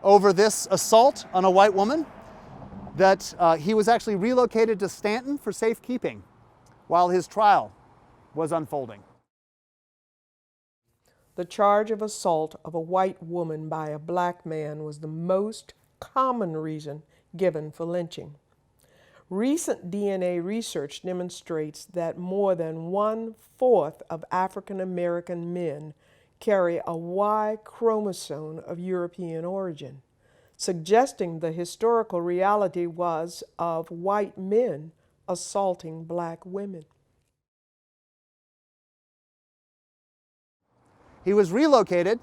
over this assault on a white woman that he was actually relocated to Stanton for safekeeping while his trial was unfolding. The charge of assault of a white woman by a black man was the most common reason given for lynching. Recent DNA research demonstrates that more than 1/4 of African American men carry a Y chromosome of European origin, suggesting the historical reality was of white men assaulting black women. He was relocated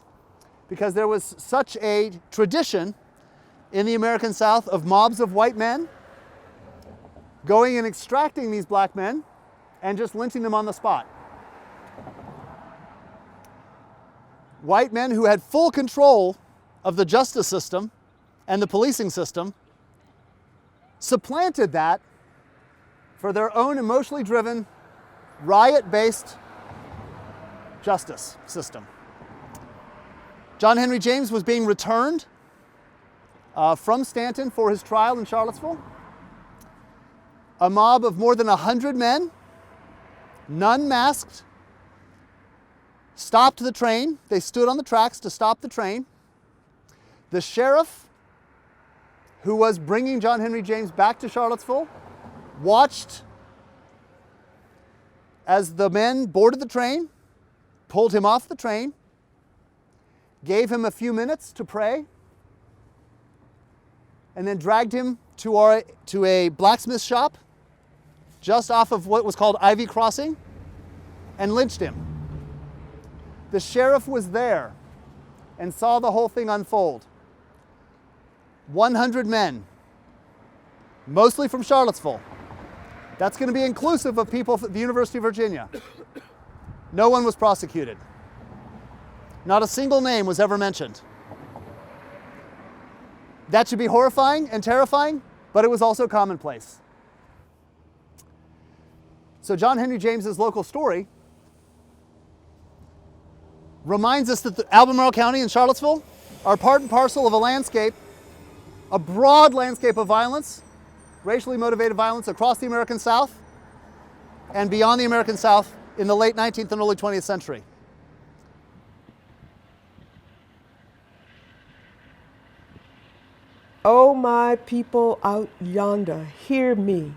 because there was such a tradition in the American South of mobs of white men going and extracting these black men and just lynching them on the spot. White men who had full control of the justice system and the policing system supplanted that for their own emotionally driven, riot-based justice system. John Henry James was being returned from Stanton for his trial in Charlottesville. A mob of more than 100 men, none masked, stopped the train. They stood on the tracks to stop the train. The sheriff, who was bringing John Henry James back to Charlottesville, watched as the men boarded the train, pulled him off the train, gave him a few minutes to pray, and then dragged him to a blacksmith shop just off of what was called Ivy Crossing and lynched him. The sheriff was there and saw the whole thing unfold. 100 men, mostly from Charlottesville. That's going to be inclusive of people at the University of Virginia. No one was prosecuted. Not a single name was ever mentioned. That should be horrifying and terrifying, but it was also commonplace. So John Henry James's local story reminds us that the Albemarle County and Charlottesville are part and parcel of a landscape, a broad landscape of violence, racially motivated violence across the American South and beyond the American South in the late 19th and early 20th century. O my people out yonder, hear me.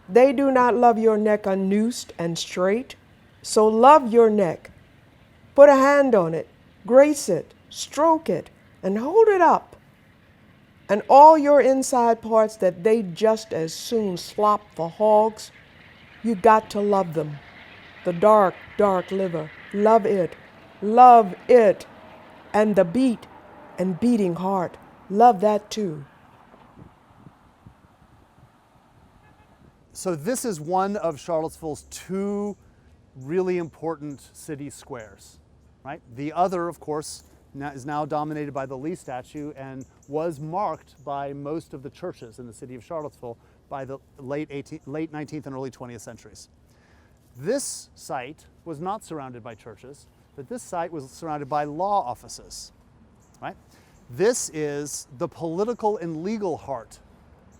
They do not love your neck unnoosed and straight, so love your neck. Put a hand on it, grace it, stroke it, and hold it up. And all your inside parts that they just as soon slop for hogs, you got to love them. The dark, dark liver, love it, and the beat and beating heart, love that too. So this is one of Charlottesville's two really important city squares, right? The other, of course, is now dominated by the Lee statue and was marked by most of the churches in the city of Charlottesville by the late 19th and early 20th centuries. This site was not surrounded by churches, but this site was surrounded by law offices, right? This is the political and legal heart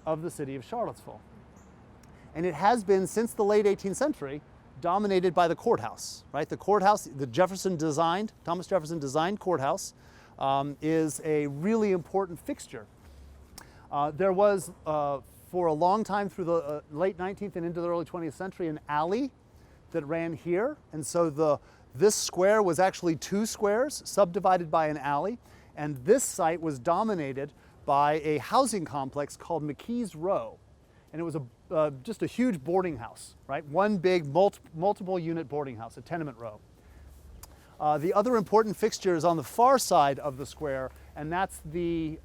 of the city of Charlottesville. And it has been since the late 18th century dominated by the courthouse, right? The courthouse, the Thomas Jefferson designed courthouse is a really important fixture. There was, for a long time through the late 19th and into the early 20th century, an alley that ran here. And so this square was actually two squares subdivided by an alley. And this site was dominated by a housing complex called McKee's Row. And it was just a huge boarding house, right? One big multiple unit boarding house, a tenement row. The other important fixture is on the far side of the square, and that's the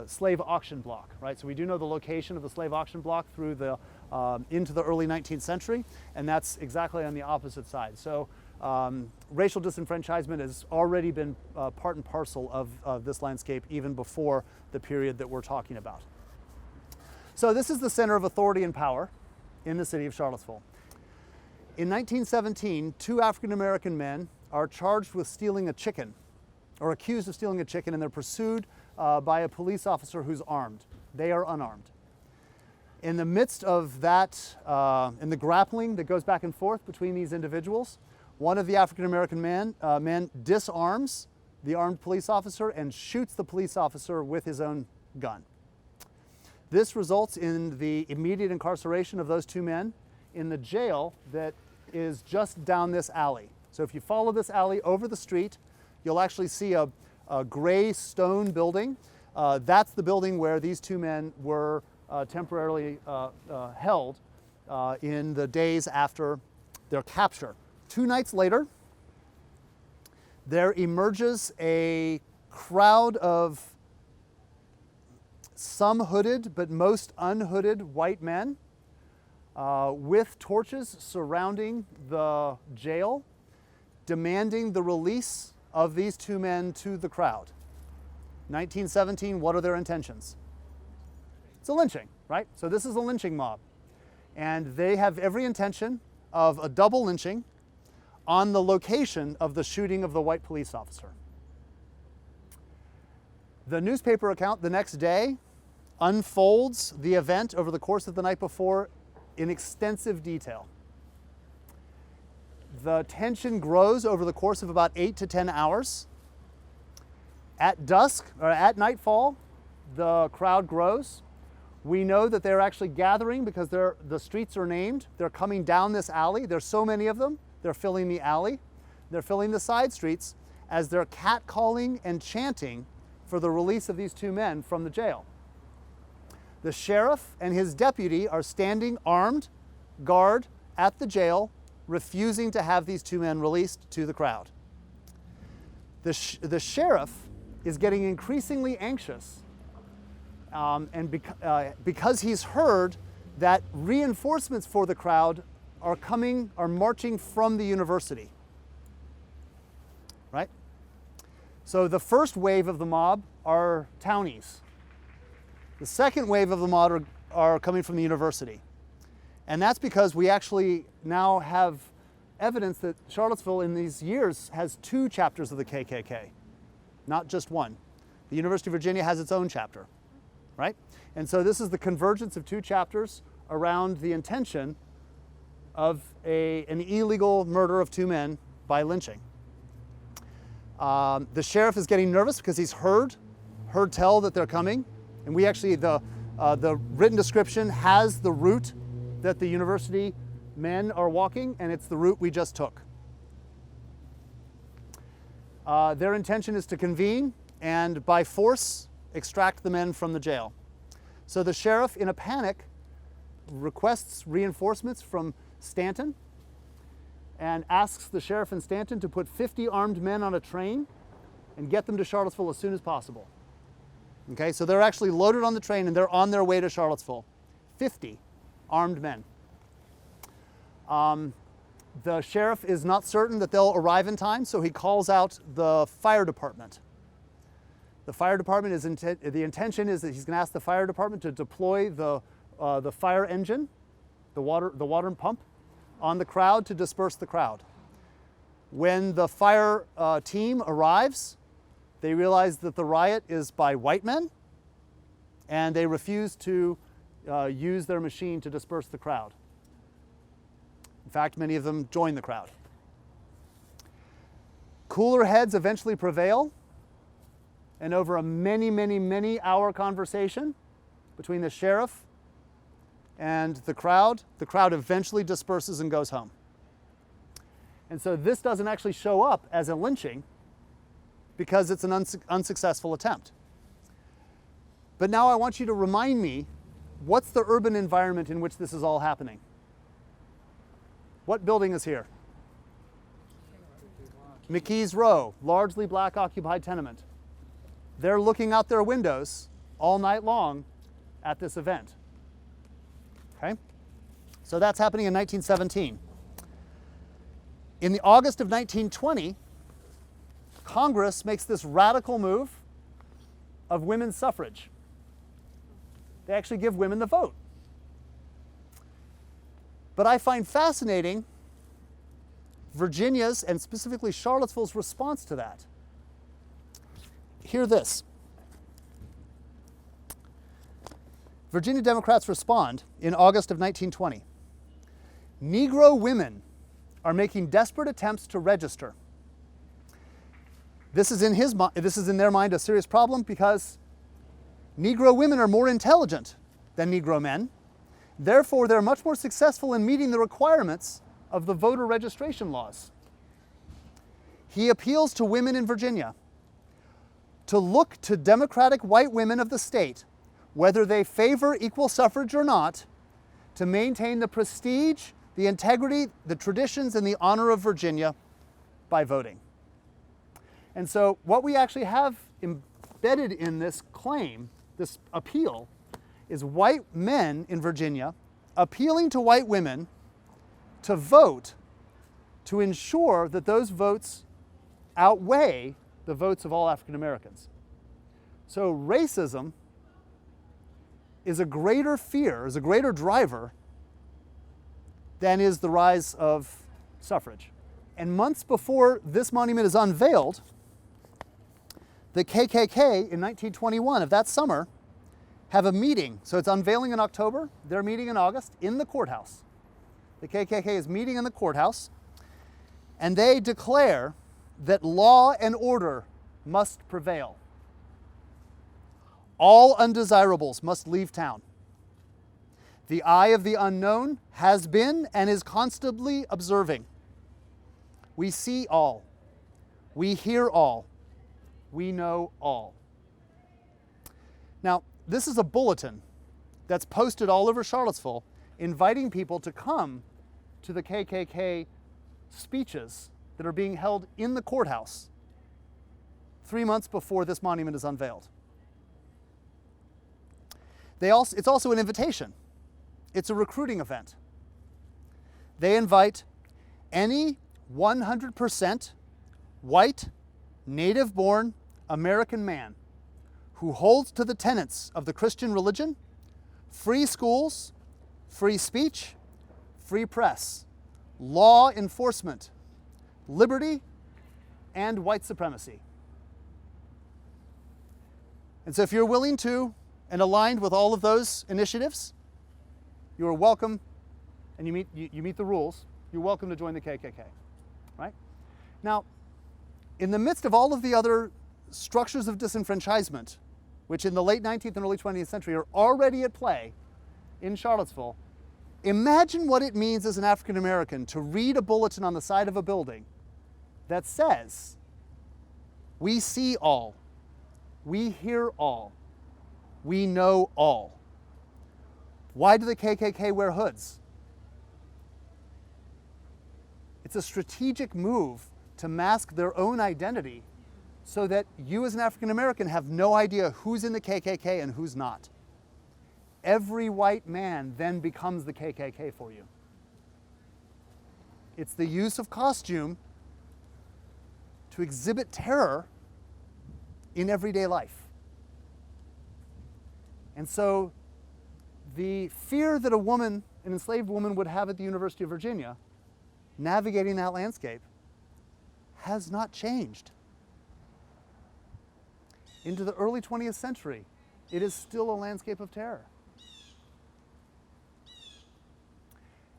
slave auction block, right? So we do know the location of the slave auction block through into the early 19th century, and that's exactly on the opposite side. So racial disenfranchisement has already been part and parcel of this landscape even before the period that we're talking about. So this is the center of authority and power in the city of Charlottesville. In 1917, two African-American men are charged with stealing a chicken, or accused of stealing a chicken, and they're pursued by a police officer who's armed. They are unarmed. In the midst of that, in the grappling that goes back and forth between these individuals, one of the African-American men disarms the armed police officer and shoots the police officer with his own gun. This results in the immediate incarceration of those two men in the jail that is just down this alley. So if you follow this alley over the street, you'll actually see a gray stone building. That's the building where these two men were temporarily held in the days after their capture. 2 nights later, there emerges a crowd of some hooded but most unhooded white men with torches surrounding the jail, demanding the release of these two men to the crowd. 1917, what are their intentions? It's a lynching, right? So this is a lynching mob. And they have every intention of a double lynching on the location of the shooting of the white police officer. The newspaper account the next day unfolds the event over the course of the night before in extensive detail. The tension grows over the course of about 8 to 10 hours. At dusk, or at nightfall, the crowd grows. We know that they're actually gathering because the streets are named. They're coming down this alley. There's so many of them. They're filling the alley. They're filling the side streets as they're catcalling and chanting for the release of these two men from the jail. The sheriff and his deputy are standing armed guard at the jail, refusing to have these two men released to the crowd. The sheriff is getting increasingly anxious because he's heard that reinforcements for the crowd are marching from the university, right? So the first wave of the mob are townies. The second wave of the mob are coming from the university. And that's because we actually now have evidence that Charlottesville in these years has 2 chapters of the KKK, not just one. The University of Virginia has its own chapter, right? And so this is the convergence of 2 chapters around the intention of an illegal murder of 2 men by lynching. The sheriff is getting nervous because he's heard tell that they're coming. And we actually, the written description has the route that the university men are walking, and it's the route we just took. Their intention is to convene and by force extract the men from the jail. So the sheriff, in a panic, requests reinforcements from Stanton and asks the sheriff in Stanton to put 50 armed men on a train and get them to Charlottesville as soon as possible. Okay, so they're actually loaded on the train and they're on their way to Charlottesville. 50 armed men. The sheriff is not certain that they'll arrive in time, so he calls out the fire department. The fire department the intention is that he's going to ask the fire department to deploy the fire engine, the water pump, on the crowd to disperse the crowd. When the fire team arrives, they realize that the riot is by white men, and they refuse to use their machine to disperse the crowd. In fact, many of them join the crowd. Cooler heads eventually prevail, and over a many hour conversation between the sheriff and the crowd eventually disperses and goes home. And so this doesn't actually show up as a lynching because it's an unsuccessful attempt. But now I want you to remind me, what's the urban environment in which this is all happening? What building is here? McKee's Row, largely black occupied tenement. They're looking out their windows all night long at this event. Okay? So that's happening in 1917. In the August of 1920, Congress makes this radical move of women's suffrage. They actually give women the vote. But I find fascinating Virginia's, and specifically Charlottesville's, response to that. Hear this. Virginia Democrats respond in August of 1920. Negro women are making desperate attempts to register. This is in their mind a serious problem because Negro women are more intelligent than Negro men. Therefore, they're much more successful in meeting the requirements of the voter registration laws. He appeals to women in Virginia to look to Democratic white women of the state, whether they favor equal suffrage or not, to maintain the prestige, the integrity, the traditions, and the honor of Virginia by voting. And so what we actually have embedded in this claim, this appeal, is white men in Virginia appealing to white women to vote to ensure that those votes outweigh the votes of all African Americans. So racism is a greater fear, is a greater driver than is the rise of suffrage. And months before this monument is unveiled, the KKK in 1921 of that summer have a meeting. So it's unveiling in October, they're meeting in August in the courthouse. The KKK is meeting in the courthouse, and they declare that law and order must prevail. All undesirables must leave town. The eye of the unknown has been and is constantly observing. We see all. We hear all. We know all. Now, this is a bulletin that's posted all over Charlottesville inviting people to come to the KKK speeches that are being held in the courthouse 3 months before this monument is unveiled. It's also an invitation. It's a recruiting event. They invite any 100% white, native-born American man who holds to the tenets of the Christian religion, free schools, free speech, free press, law enforcement, liberty, and white supremacy. And so if you're willing to and aligned with all of those initiatives, you are welcome, and you meet the rules, you're welcome to join the KKK, right? Now, in the midst of all of the other structures of disenfranchisement, which in the late 19th and early 20th century are already at play in Charlottesville, imagine what it means as an African American to read a bulletin on the side of a building that says, "We see all, we hear all, we know all." Why do the KKK wear hoods? It's a strategic move to mask their own identity so that you as an African American have no idea who's in the KKK and who's not. Every white man then becomes the KKK for you. It's the use of costume to exhibit terror in everyday life. And so the fear that an enslaved woman would have at the University of Virginia, navigating that landscape, has not changed. Into the early 20th century, it is still a landscape of terror.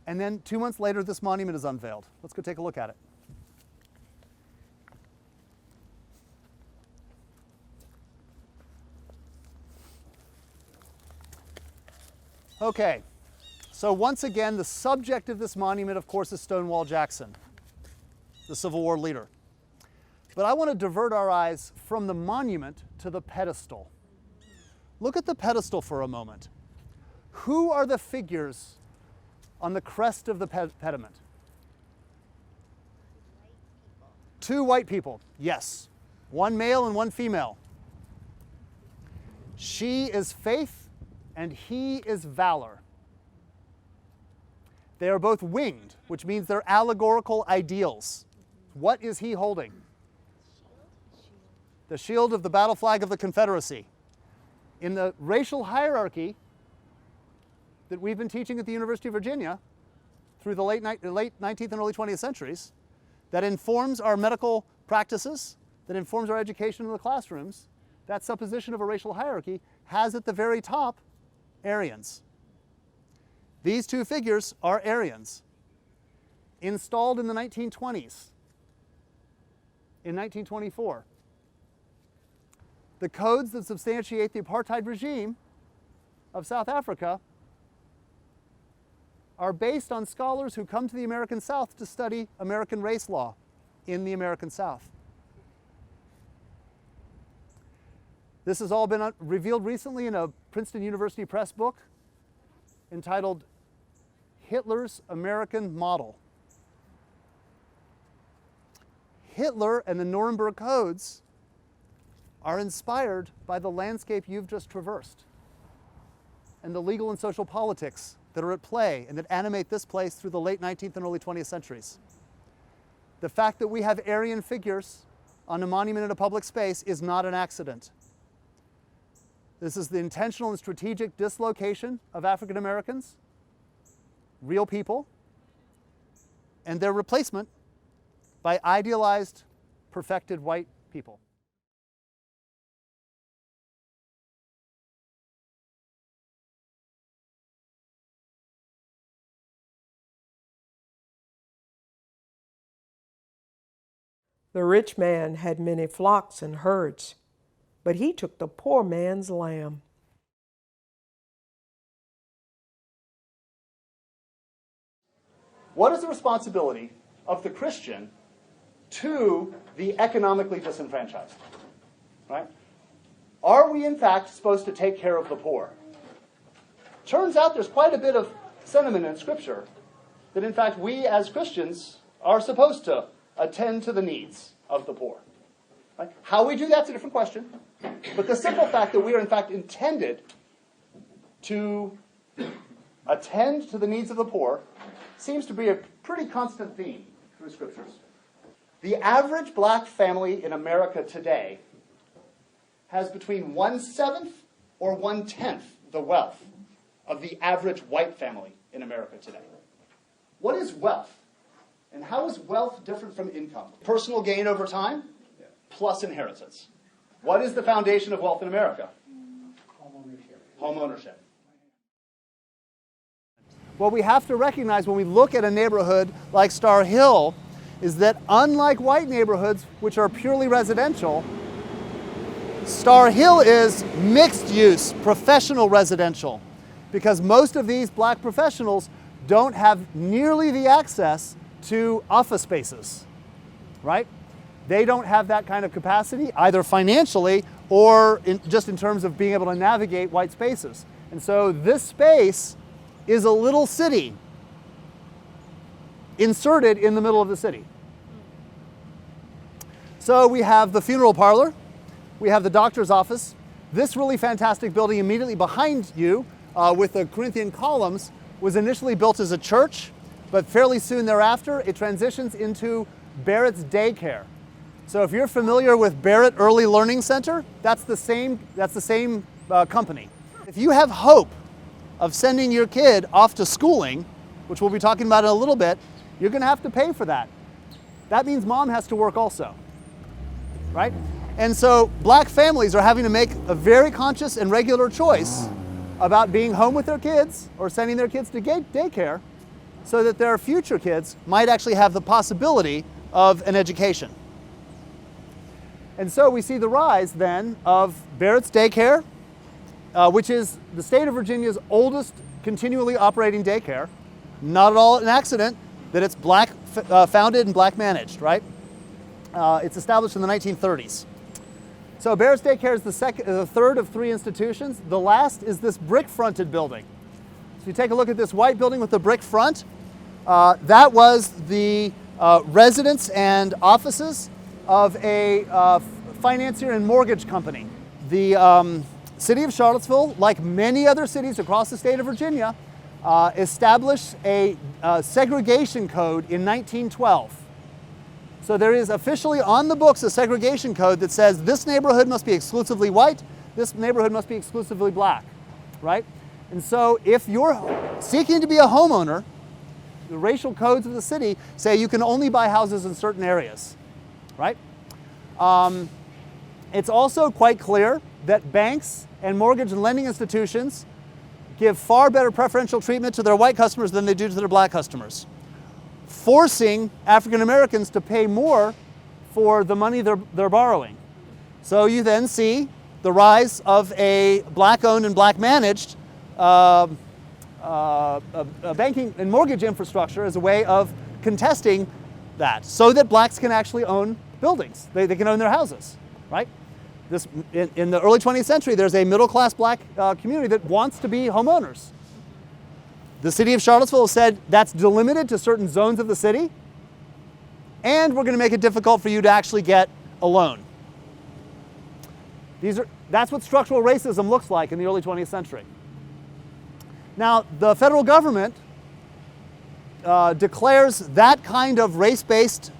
And then 2 months later, this monument is unveiled. Let's go take a look at it. Okay, so once again, the subject of this monument, of course, is Stonewall Jackson, the Civil War leader. But I want to divert our eyes from the monument to the pedestal. Look at the pedestal for a moment. Who are the figures on the crest of the pediment? Two white people, yes. One male and one female. She is faith and he is valor. They are both winged, which means they're allegorical ideals. What is he holding? The shield of the battle flag of the Confederacy. In the racial hierarchy that we've been teaching at the University of Virginia through the late 19th and early 20th centuries, that informs our medical practices, that informs our education in the classrooms, that supposition of a racial hierarchy has at the very top Aryans. These two figures are Aryans, installed in the 1920s, in 1924. The codes that substantiate the apartheid regime of South Africa are based on scholars who come to the American South to study American race law in the American South. This has all been revealed recently in a Princeton University Press book entitled Hitler's American Model. Hitler and the Nuremberg Codes are inspired by the landscape you've just traversed and the legal and social politics that are at play and that animate this place through the late 19th and early 20th centuries. The fact that we have Aryan figures on a monument in a public space is not an accident. This is the intentional and strategic dislocation of African Americans, real people, and their replacement by idealized, perfected white people. The rich man had many flocks and herds, but he took the poor man's lamb. What is the responsibility of the Christian to the economically disenfranchised? Right? Are we in fact supposed to take care of the poor? Turns out there's quite a bit of sentiment in Scripture that in fact we as Christians are supposed to attend to the needs of the poor. Right? How we do that's a different question. But the simple fact that we are in fact intended to attend to the needs of the poor seems to be a pretty constant theme through Scriptures. The average black family in America today has between 1/7 or 1/10 the wealth of the average white family in America today. What is wealth? And how is wealth different from income? Personal gain over time plus inheritance. What is the foundation of wealth in America? Home ownership. What we have to recognize when we look at a neighborhood like Star Hill is that unlike white neighborhoods, which are purely residential, Star Hill is mixed use, professional residential, because most of these black professionals don't have nearly the access to office spaces, right? They don't have that kind of capacity, either financially or just in terms of being able to navigate white spaces. And so this space is a little city inserted in the middle of the city. So we have the funeral parlor, we have the doctor's office. This really fantastic building immediately behind you with the Corinthian columns was initially built as a church, but fairly soon thereafter, it transitions into Barrett's daycare. So if you're familiar with Barrett Early Learning Center, that's the same company. If you have hope of sending your kid off to schooling, which we'll be talking about in a little bit, you're going to have to pay for that. That means mom has to work also, right? And so black families are having to make a very conscious and regular choice about being home with their kids or sending their kids to daycare so that their future kids might actually have the possibility of an education. And so we see the rise then of Barrett's daycare, which is the state of Virginia's oldest continually operating daycare. Not at all an accident that it's black founded and black managed, right? It's established in the 1930s. So Barrett's daycare is the third of three institutions. The last is this brick-fronted building. So if you take a look at this white building with the brick front, that was the residence and offices of a financier and mortgage company. The city of Charlottesville, like many other cities across the state of Virginia, established a segregation code in 1912. So there is officially on the books a segregation code that says this neighborhood must be exclusively white, this neighborhood must be exclusively black, right? And so if you're seeking to be a homeowner, the racial codes of the city say you can only buy houses in certain areas, right? It's also quite clear that banks and mortgage and lending institutions give far better preferential treatment to their white customers than they do to their black customers, forcing African Americans to pay more for the money they're borrowing. So you then see the rise of a black-owned and black-managed banking and mortgage infrastructure as a way of contesting that, so that blacks can actually own buildings. They can own their houses, right? In the early 20th century, there's a middle-class black community that wants to be homeowners. The city of Charlottesville said that's delimited to certain zones of the city, and we're going to make it difficult for you to actually get a loan. That's what structural racism looks like in the early 20th century. Now, the federal government declares that kind of race-based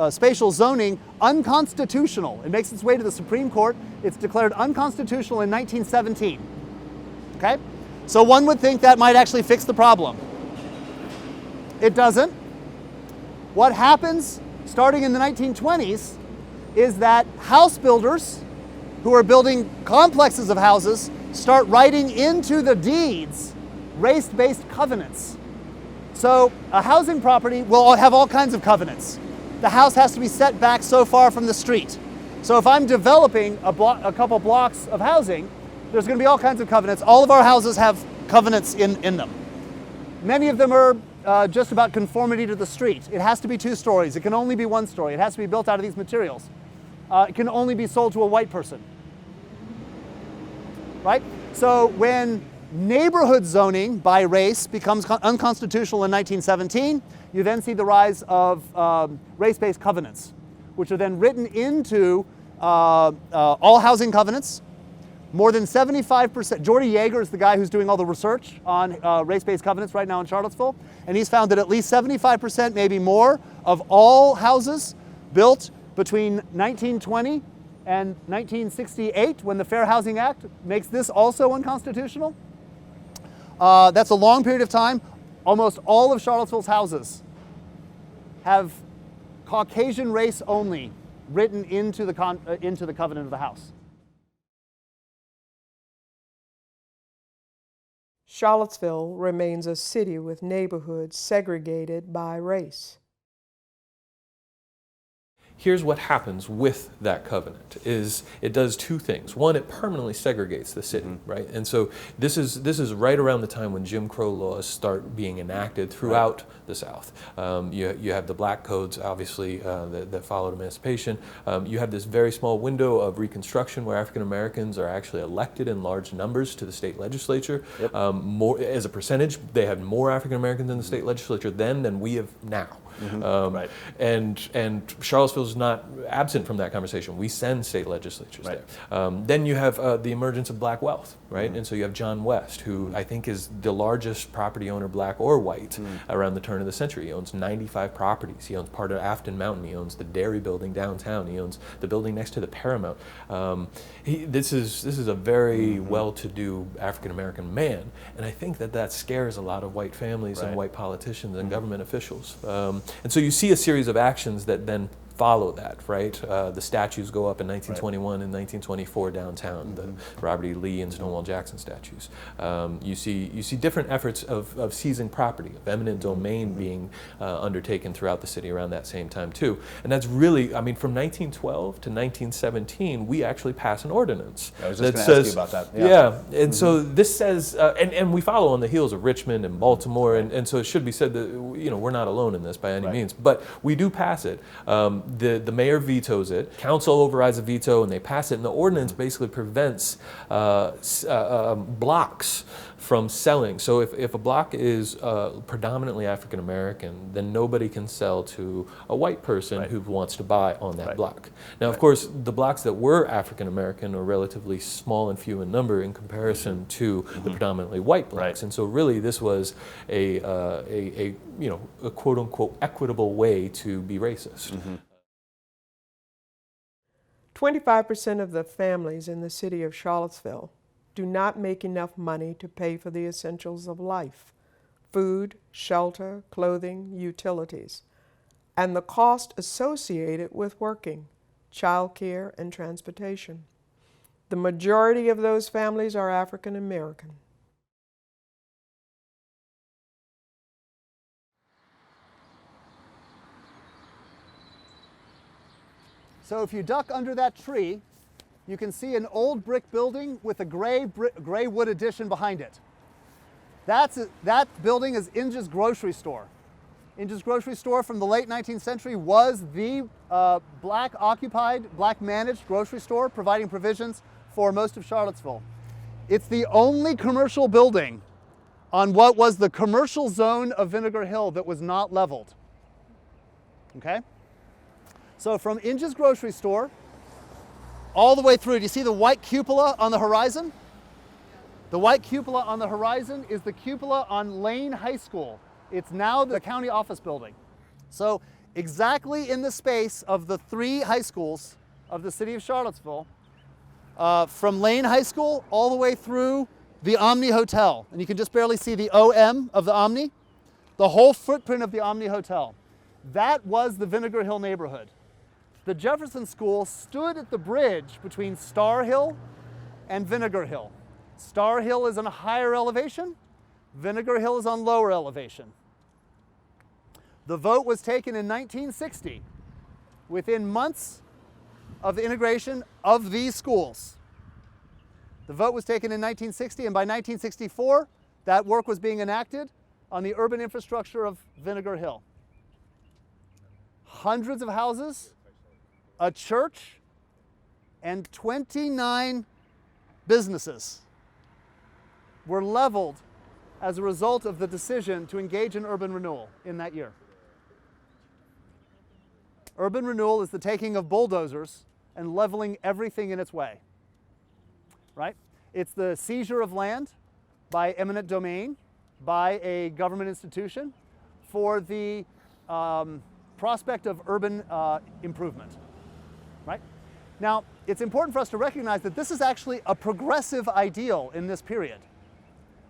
spatial zoning unconstitutional. It makes its way to the Supreme Court. It's declared unconstitutional in 1917. Okay? So one would think that might actually fix the problem. It doesn't. What happens starting in the 1920s is that house builders who are building complexes of houses start writing into the deeds race-based covenants. So a housing property will have all kinds of covenants. The house has to be set back so far from the street. So if I'm developing a couple blocks of housing, there's going to be all kinds of covenants. All of our houses have covenants in them. Many of them are just about conformity to the street. It has to be 2 stories. It can only be 1 story. It has to be built out of these materials. It can only be sold to a white person. Right? So when neighborhood zoning by race becomes unconstitutional in 1917, you then see the rise of race-based covenants, which are then written into all housing covenants. More than 75%, Jordy Yeager is the guy who's doing all the research on race-based covenants right now in Charlottesville, and he's found that at least 75%, maybe more, of all houses built between 1920 and 1968, when the Fair Housing Act makes this also unconstitutional. That's a long period of time. Almost all of Charlottesville's houses have Caucasian race only written into the covenant of the house. Charlottesville remains a city with neighborhoods segregated by race. Here's what happens with that covenant is it does 2 things. One, it permanently segregates the city, right? And so this is right around the time when Jim Crow laws start being enacted throughout the South. You have the black codes, obviously, that followed emancipation. You have this very small window of Reconstruction where African Americans are actually elected in large numbers to the state legislature. Yep. More as a percentage, they had more African Americans in the state legislature then than we have now. Mm-hmm. Right. And Charlottesville Charlottesville's not absent from that conversation. We send state legislatures there. Then you have the emergence of black wealth, right? And so you have John West, who I think is the largest property owner, black or white, around the turn of the century. He owns 95 properties. He owns part of Afton Mountain. He owns the Dairy Building downtown. He owns the building next to the Paramount. This is a very well-to-do African-American man, and I think that scares a lot of white families and white politicians and government officials. And so you see a series of actions that then follow that, right? The statues go up in 1921 and 1924 downtown, the Robert E. Lee and Stonewall Jackson statues. You see different efforts of seizing property, of eminent domain being undertaken throughout the city around that same time too. And that's really, I mean, from 1912 to 1917, we actually pass an ordinance I was that just going to says, ask you about that. yeah, and so this says, and we follow on the heels of Richmond and Baltimore, and so it should be said that, you know, we're not alone in this by any means, but we do pass it. The mayor vetoes it, council overrides a veto, and they pass it, and the ordinance basically prevents blocks from selling. So if a block is predominantly African American, then nobody can sell to a white person who wants to buy on that block. Now, of course, the blocks that were African American are relatively small and few in number in comparison to the predominantly white blocks, and so really this was a you know, a quote unquote equitable way to be racist. 25% of the families in the city of Charlottesville do not make enough money to pay for the essentials of life: food, shelter, clothing, utilities, and the cost associated with working, childcare, and transportation. The majority of those families are African American. So if you duck under that tree, you can see an old brick building with a gray wood addition behind it. That building is Inge's grocery store. Inge's grocery store from the late 19th century was the black-occupied, black-managed grocery store providing provisions for most of Charlottesville. It's the only commercial building on what was the commercial zone of Vinegar Hill that was not leveled. Okay? So from Inge's grocery store all the way through, do you see the white cupola on the horizon? The white cupola on the horizon is the cupola on Lane High School. It's now the county office building. So exactly in the space of the 3 high schools of the city of Charlottesville, from Lane High School all the way through the Omni Hotel. And you can just barely see the OM of the Omni, the whole footprint of the Omni Hotel. That was the Vinegar Hill neighborhood. The Jefferson School stood at the bridge between Star Hill and Vinegar Hill. Star Hill is on a higher elevation, Vinegar Hill is on lower elevation. The vote was taken in 1960, within months of the integration of these schools. The vote was taken in 1960, and by 1964, that work was being enacted on the urban infrastructure of Vinegar Hill. Hundreds of houses, a church, and 29 businesses were leveled as a result of the decision to engage in urban renewal in that year. Urban renewal is the taking of bulldozers and leveling everything in its way, right? It's the seizure of land by eminent domain, by a government institution, for the prospect of urban improvement, right? Now, it's important for us to recognize that this is actually a progressive ideal in this period.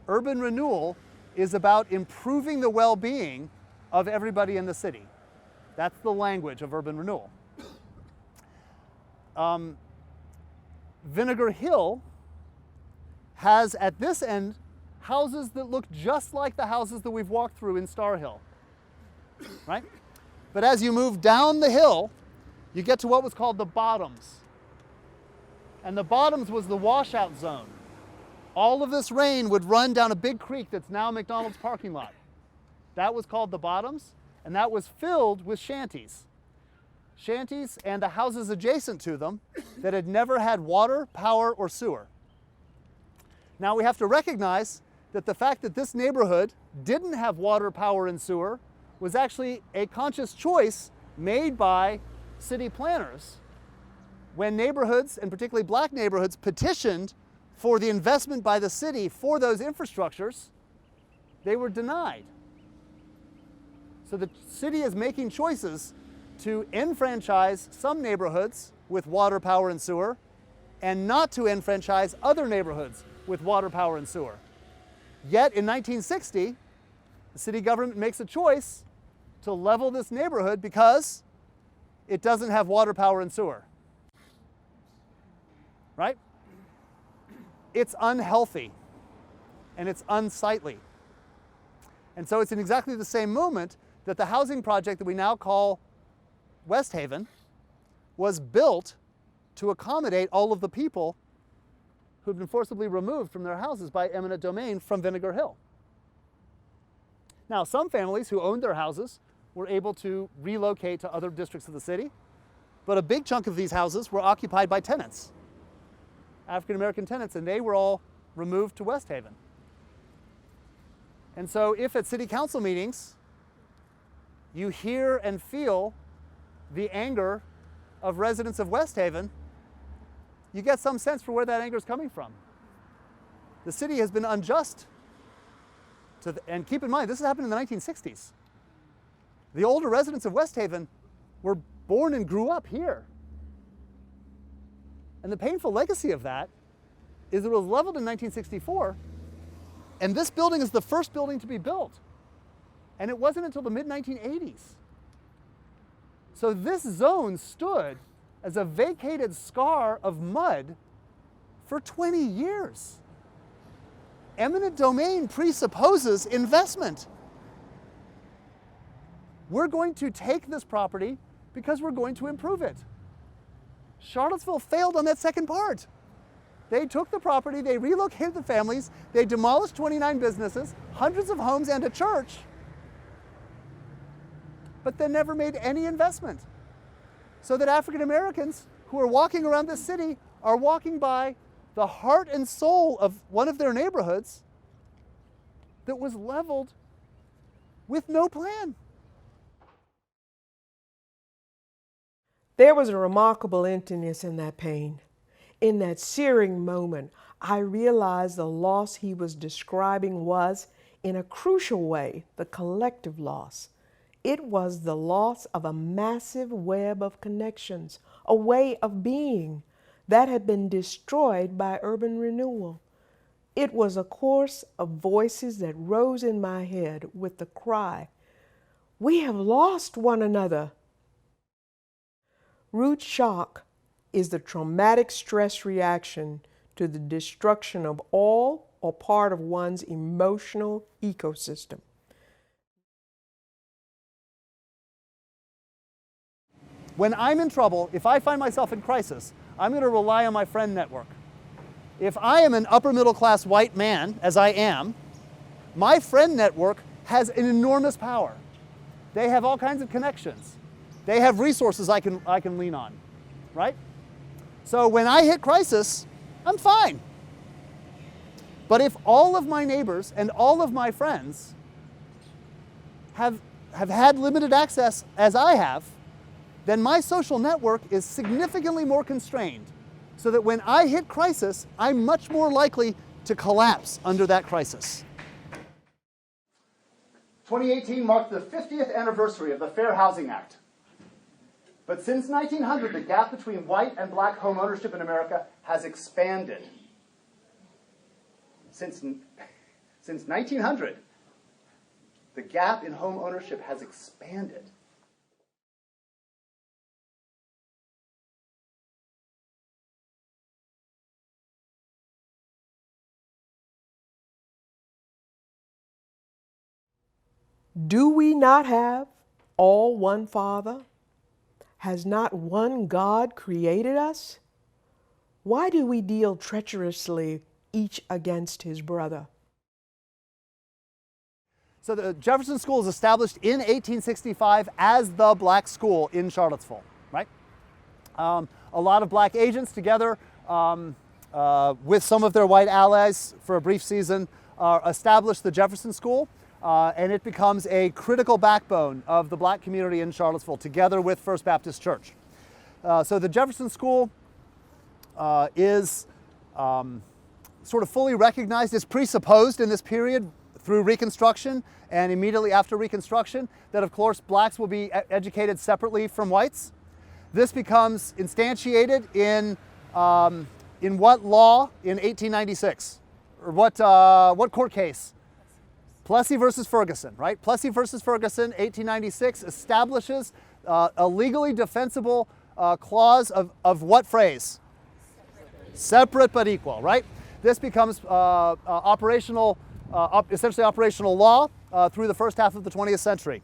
Urban renewal is about improving the well-being of everybody in the city. That's the language of urban renewal. Vinegar Hill has, at this end, houses that look just like the houses that we've walked through in Star Hill, right? But as you move down the hill, you get to what was called the Bottoms. And the Bottoms was the washout zone. All of this rain would run down a big creek that's now McDonald's parking lot. That was called the Bottoms, and that was filled with shanties. Shanties and the houses adjacent to them that had never had water, power, or sewer. Now we have to recognize that the fact that this neighborhood didn't have water, power, and sewer was actually a conscious choice made by city planners, when neighborhoods, and particularly black neighborhoods, petitioned for the investment by the city for those infrastructures, they were denied. So the city is making choices to enfranchise some neighborhoods with water, power, and sewer, and not to enfranchise other neighborhoods with water, power, and sewer. Yet in 1960, the city government makes a choice to level this neighborhood because it doesn't have water, power, and sewer. Right? It's unhealthy and it's unsightly. And so it's in exactly the same moment that the housing project that we now call West Haven was built to accommodate all of the people who'd been forcibly removed from their houses by eminent domain from Vinegar Hill. Now, some families who owned their houses were able to relocate to other districts of the city, but a big chunk of these houses were occupied by tenants, African American tenants, and they were all removed to West Haven. And so if at city council meetings you hear and feel the anger of residents of West Haven, you get some sense for where that anger is coming from. The city has been unjust to and keep in mind, this has happened in the 1960s. The older residents of West Haven were born and grew up here. And the painful legacy of that is it was leveled in 1964, and this building is the first building to be built. And it wasn't until the mid-1980s. So this zone stood as a vacated scar of mud for 20 years. Eminent domain presupposes investment. We're going to take this property because we're going to improve it. Charlottesville failed on that second part. They took the property, they relocated the families, they demolished 29 businesses, hundreds of homes, and a church, but then never made any investment. So that African Americans who are walking around this city are walking by the heart and soul of one of their neighborhoods that was leveled with no plan. There was a remarkable emptiness in that pain. In that searing moment, I realized the loss he was describing was, in a crucial way, the collective loss. It was the loss of a massive web of connections, a way of being that had been destroyed by urban renewal. It was a chorus of voices that rose in my head with the cry, "We have lost one another." Root shock is the traumatic stress reaction to the destruction of all or part of one's emotional ecosystem. When I'm in trouble, if I find myself in crisis, I'm going to rely on my friend network. If I am an upper middle class white man, as I am, my friend network has an enormous power. They have all kinds of connections. They have resources I can lean on, right? So when I hit crisis, I'm fine. But if all of my neighbors and all of my friends have had limited access as I have, then my social network is significantly more constrained, so that when I hit crisis, I'm much more likely to collapse under that crisis. 2018 marked the 50th anniversary of the Fair Housing Act. But since 1900, the gap between white and black home ownership in America has expanded. Since 1900, the gap in home ownership has expanded. Do we not have all one Father? Has not one God created us? Why do we deal treacherously each against his brother? So the Jefferson School is established in 1865 as the black school in Charlottesville, right? A lot of black agents together with some of their white allies for a brief season established the Jefferson School. And it becomes a critical backbone of the black community in Charlottesville, together with First Baptist Church. So the Jefferson School is sort of fully recognized, is presupposed in this period through Reconstruction and immediately after Reconstruction that of course blacks will be educated separately from whites. This becomes instantiated in what law in 1896? Or what court case? Plessy versus Ferguson, right? Plessy versus Ferguson, 1896, establishes a legally defensible clause of what phrase? Separate but equal, right? This becomes operational, essentially operational law through the first half of the 20th century.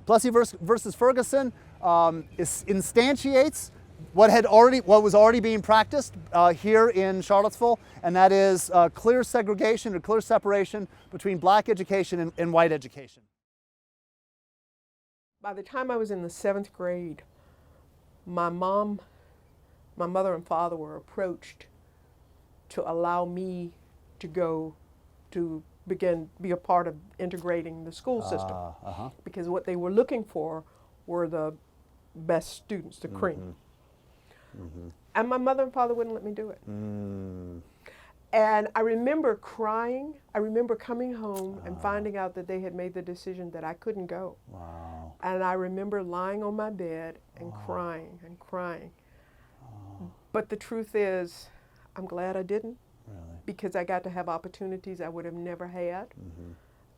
Plessy versus Ferguson instantiates what was already being practiced here in Charlottesville, and that is clear segregation or clear separation between black education and white education. By the time I was in the 7th grade, my mother and father were approached to allow me to go to be a part of integrating the school system. Because what they were looking for were the best students, the cream. And my mother and father wouldn't let me do it. And I remember crying. I remember coming home and finding out that they had made the decision that I couldn't go. Wow. And I remember lying on my bed and crying and crying. But the truth is, I'm glad I didn't, because I got to have opportunities I would have never had.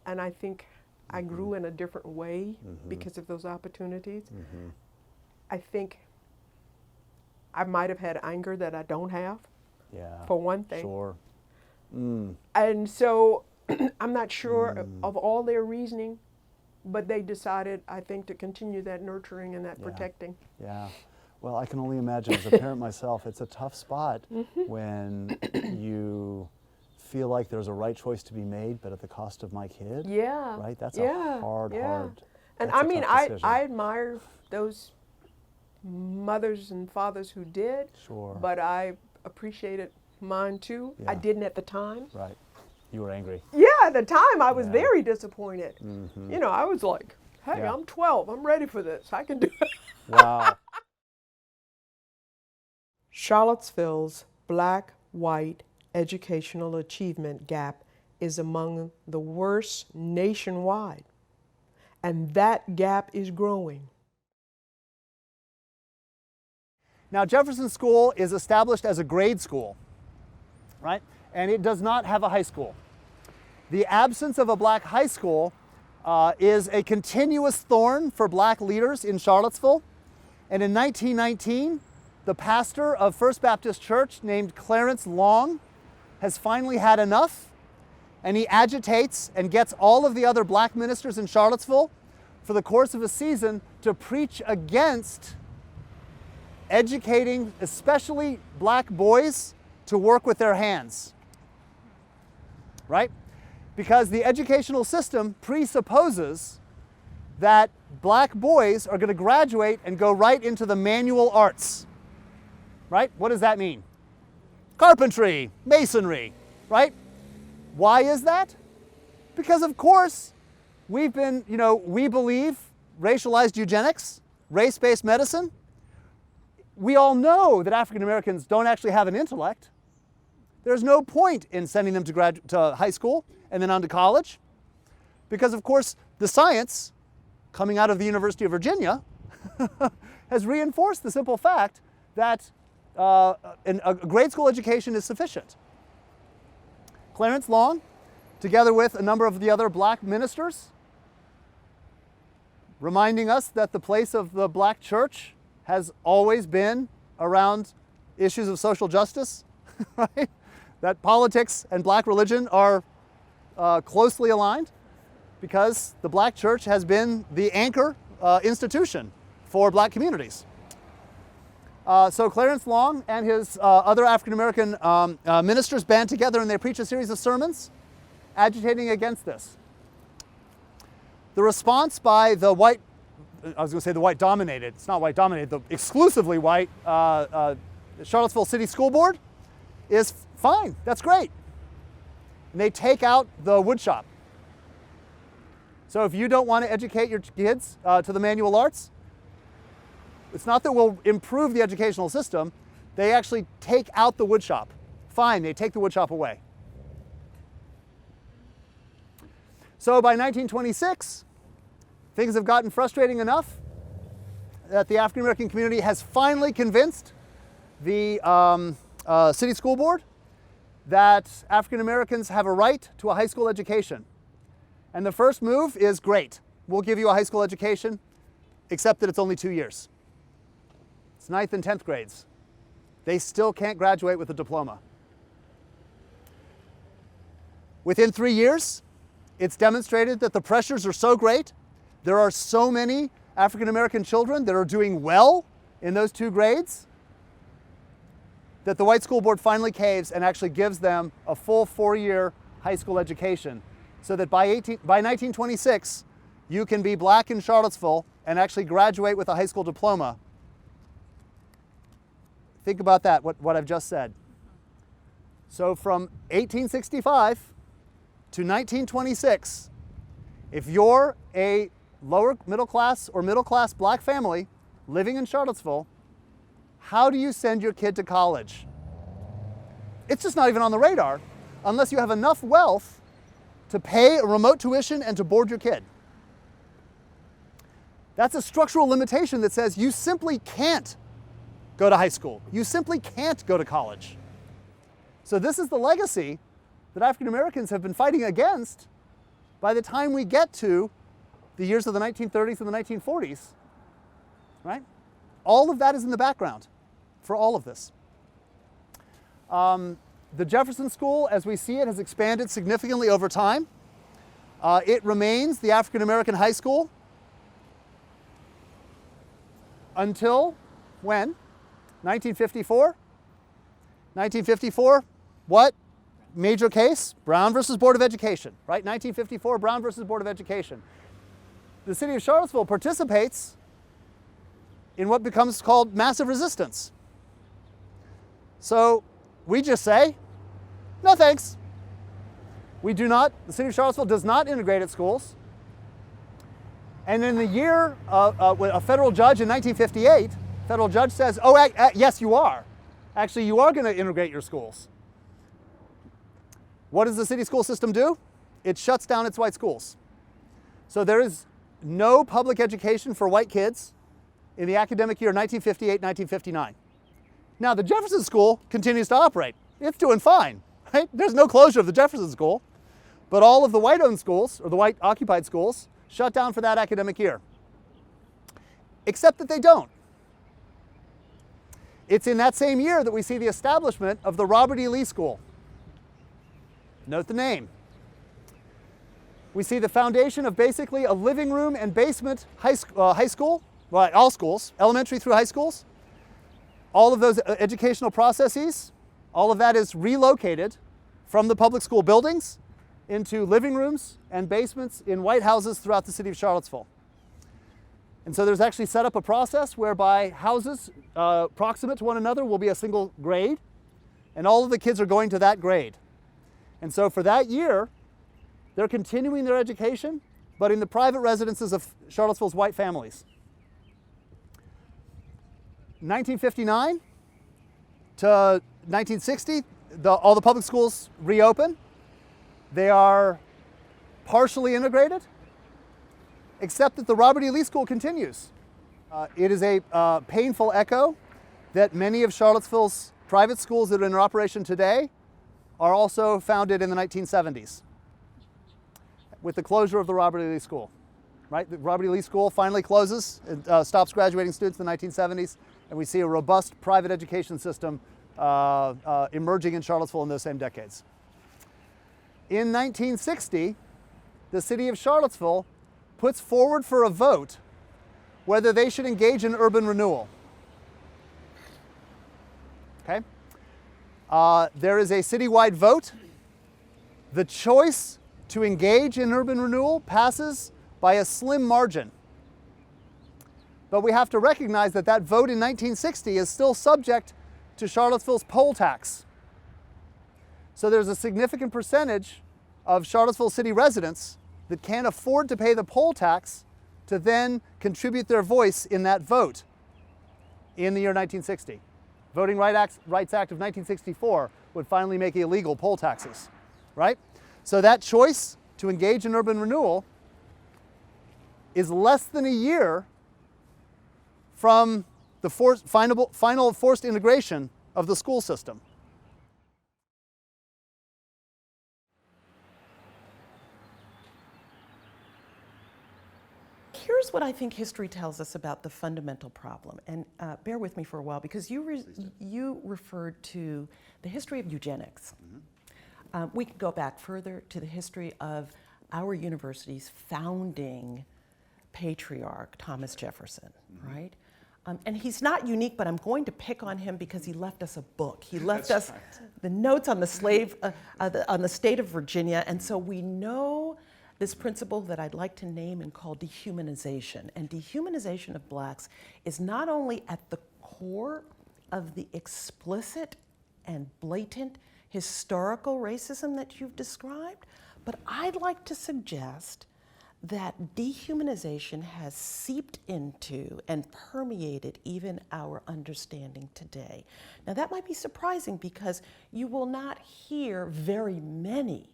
And I think I grew in a different way because of those opportunities. I think I might have had anger that I don't have, for one thing. Sure. And so I'm not sure of all their reasoning, but they decided, I think, to continue that nurturing and that protecting. Yeah. Well, I can only imagine as a parent myself, it's a tough spot when you feel like there's a right choice to be made, but at the cost of my kid. Yeah. Right? That's a hard. And I mean, I admire those mothers and fathers who did, but I appreciated mine too. I didn't at the time. Right. You were angry. Yeah, at the time I was very disappointed. You know, I was like, hey, I'm 12, I'm ready for this, I can do it. Wow. Charlottesville's black-white educational achievement gap is among the worst nationwide, and that gap is growing. Now, Jefferson School is established as a grade school, right? And it does not have a high school. The absence of a black high school is a continuous thorn for black leaders in Charlottesville. And in 1919, the pastor of First Baptist Church named Clarence Long has finally had enough, and he agitates and gets all of the other black ministers in Charlottesville for the course of a season to preach against educating especially black boys to work with their hands, right? Because the educational system presupposes that black boys are going to graduate and go right into the manual arts, right? What does that mean? Carpentry, masonry, right? Why is that? Because of course we've been, we believe racialized eugenics, race-based medicine. We all know that African Americans don't actually have an intellect. There's no point in sending them to high school and then on to college, because of course the science coming out of the University of Virginia has reinforced the simple fact that a grade school education is sufficient. Clarence Long, together with a number of the other black ministers, reminding us that the place of the black church has always been around issues of social justice, right? That politics and black religion are closely aligned, because the black church has been the anchor institution for black communities. So Clarence Long and his other African American ministers band together and they preach a series of sermons agitating against this. The response by the white, I was going to say the white dominated, it's not white dominated, the exclusively white Charlottesville City School Board is fine, that's great. And they take out the wood shop. So if you don't want to educate your kids to the manual arts, it's not that we'll improve the educational system, they actually take out the woodshop. Fine, they take the woodshop away. So by 1926, things have gotten frustrating enough that the African American community has finally convinced the city school board that African Americans have a right to a high school education. And the first move is, great, we'll give you a high school education, except that it's only 2 years. It's 9th and 10th grades. They still can't graduate with a diploma. Within 3 years, it's demonstrated that the pressures are so great, there are so many African American children that are doing well in those 2 grades, that the white school board finally caves and actually gives them a full 4-year high school education, so that by 1926, you can be black in Charlottesville and actually graduate with a high school diploma. Think about that, what I've just said. So from 1865 to 1926, if you're a lower middle class or middle class black family living in Charlottesville, how do you send your kid to college? It's just not even on the radar unless you have enough wealth to pay a remote tuition and to board your kid. That's a structural limitation that says you simply can't go to high school. You simply can't go to college. So this is the legacy that African Americans have been fighting against by the time we get to the years of the 1930s and the 1940s, right? All of that is in the background for all of this. The Jefferson School, as we see it, has expanded significantly over time. It remains the African American high school until when? 1954. 1954, what? Major case? Brown versus Board of Education, right? 1954, Brown versus Board of Education. The city of Charlottesville participates in what becomes called massive resistance. So we just say, no thanks. We do not, the city of Charlottesville does not integrate its schools. And in the year, a federal judge in 1958, federal judge says, oh, yes, you are. Actually, you are going to integrate your schools. What does the city school system do? It shuts down its white schools. So there is no public education for white kids in the academic year 1958-1959. Now, the Jefferson School continues to operate. It's doing fine, right? There's no closure of the Jefferson School, but all of the white-owned schools, or the white-occupied schools, shut down for that academic year. Except that they don't. It's in that same year that we see the establishment of the Robert E. Lee School. Note the name. We see the foundation of basically a living room and basement high school, well, all schools, elementary through high schools. All of those educational processes, all of that is relocated from the public school buildings into living rooms and basements in white houses throughout the city of Charlottesville. And so there's actually set up a process whereby houses proximate to one another will be a single grade, and all of the kids are going to that grade. And so for that year, they're continuing their education, but in the private residences of Charlottesville's white families. 1959 to 1960, all the public schools reopen. They are partially integrated, except that the Robert E. Lee School continues. It is a painful echo that many of Charlottesville's private schools that are in operation today are also founded in the 1970s with the closure of the Robert E. Lee School. Right? The Robert E. Lee School finally closes, and stops graduating students in the 1970s, and we see a robust private education system emerging in Charlottesville in those same decades. In 1960, the city of Charlottesville puts forward for a vote whether they should engage in urban renewal. Okay? There is a citywide vote. The choice to engage in urban renewal passes by a slim margin. But we have to recognize that that vote in 1960 is still subject to Charlottesville's poll tax. So there's a significant percentage of Charlottesville city residents that can't afford to pay the poll tax to then contribute their voice in that vote. in the year 1960. Voting Rights Act of 1964 would finally make illegal poll taxes, right? So that choice to engage in urban renewal is less than a year from the final forced integration of the school system. Here's what I think history tells us about the fundamental problem, and bear with me for a while, because you referred to the history of eugenics. We can go back further to the history of our university's founding patriarch, Thomas Jefferson, right? And he's not unique, but I'm going to pick on him because he left us a book. He left us the notes on the state of Virginia, and so we know this principle that I'd like to name and call dehumanization. And dehumanization of blacks is not only at the core of the explicit and blatant historical racism that you've described, but I'd like to suggest that dehumanization has seeped into and permeated even our understanding today. Now that might be surprising because you will not hear very many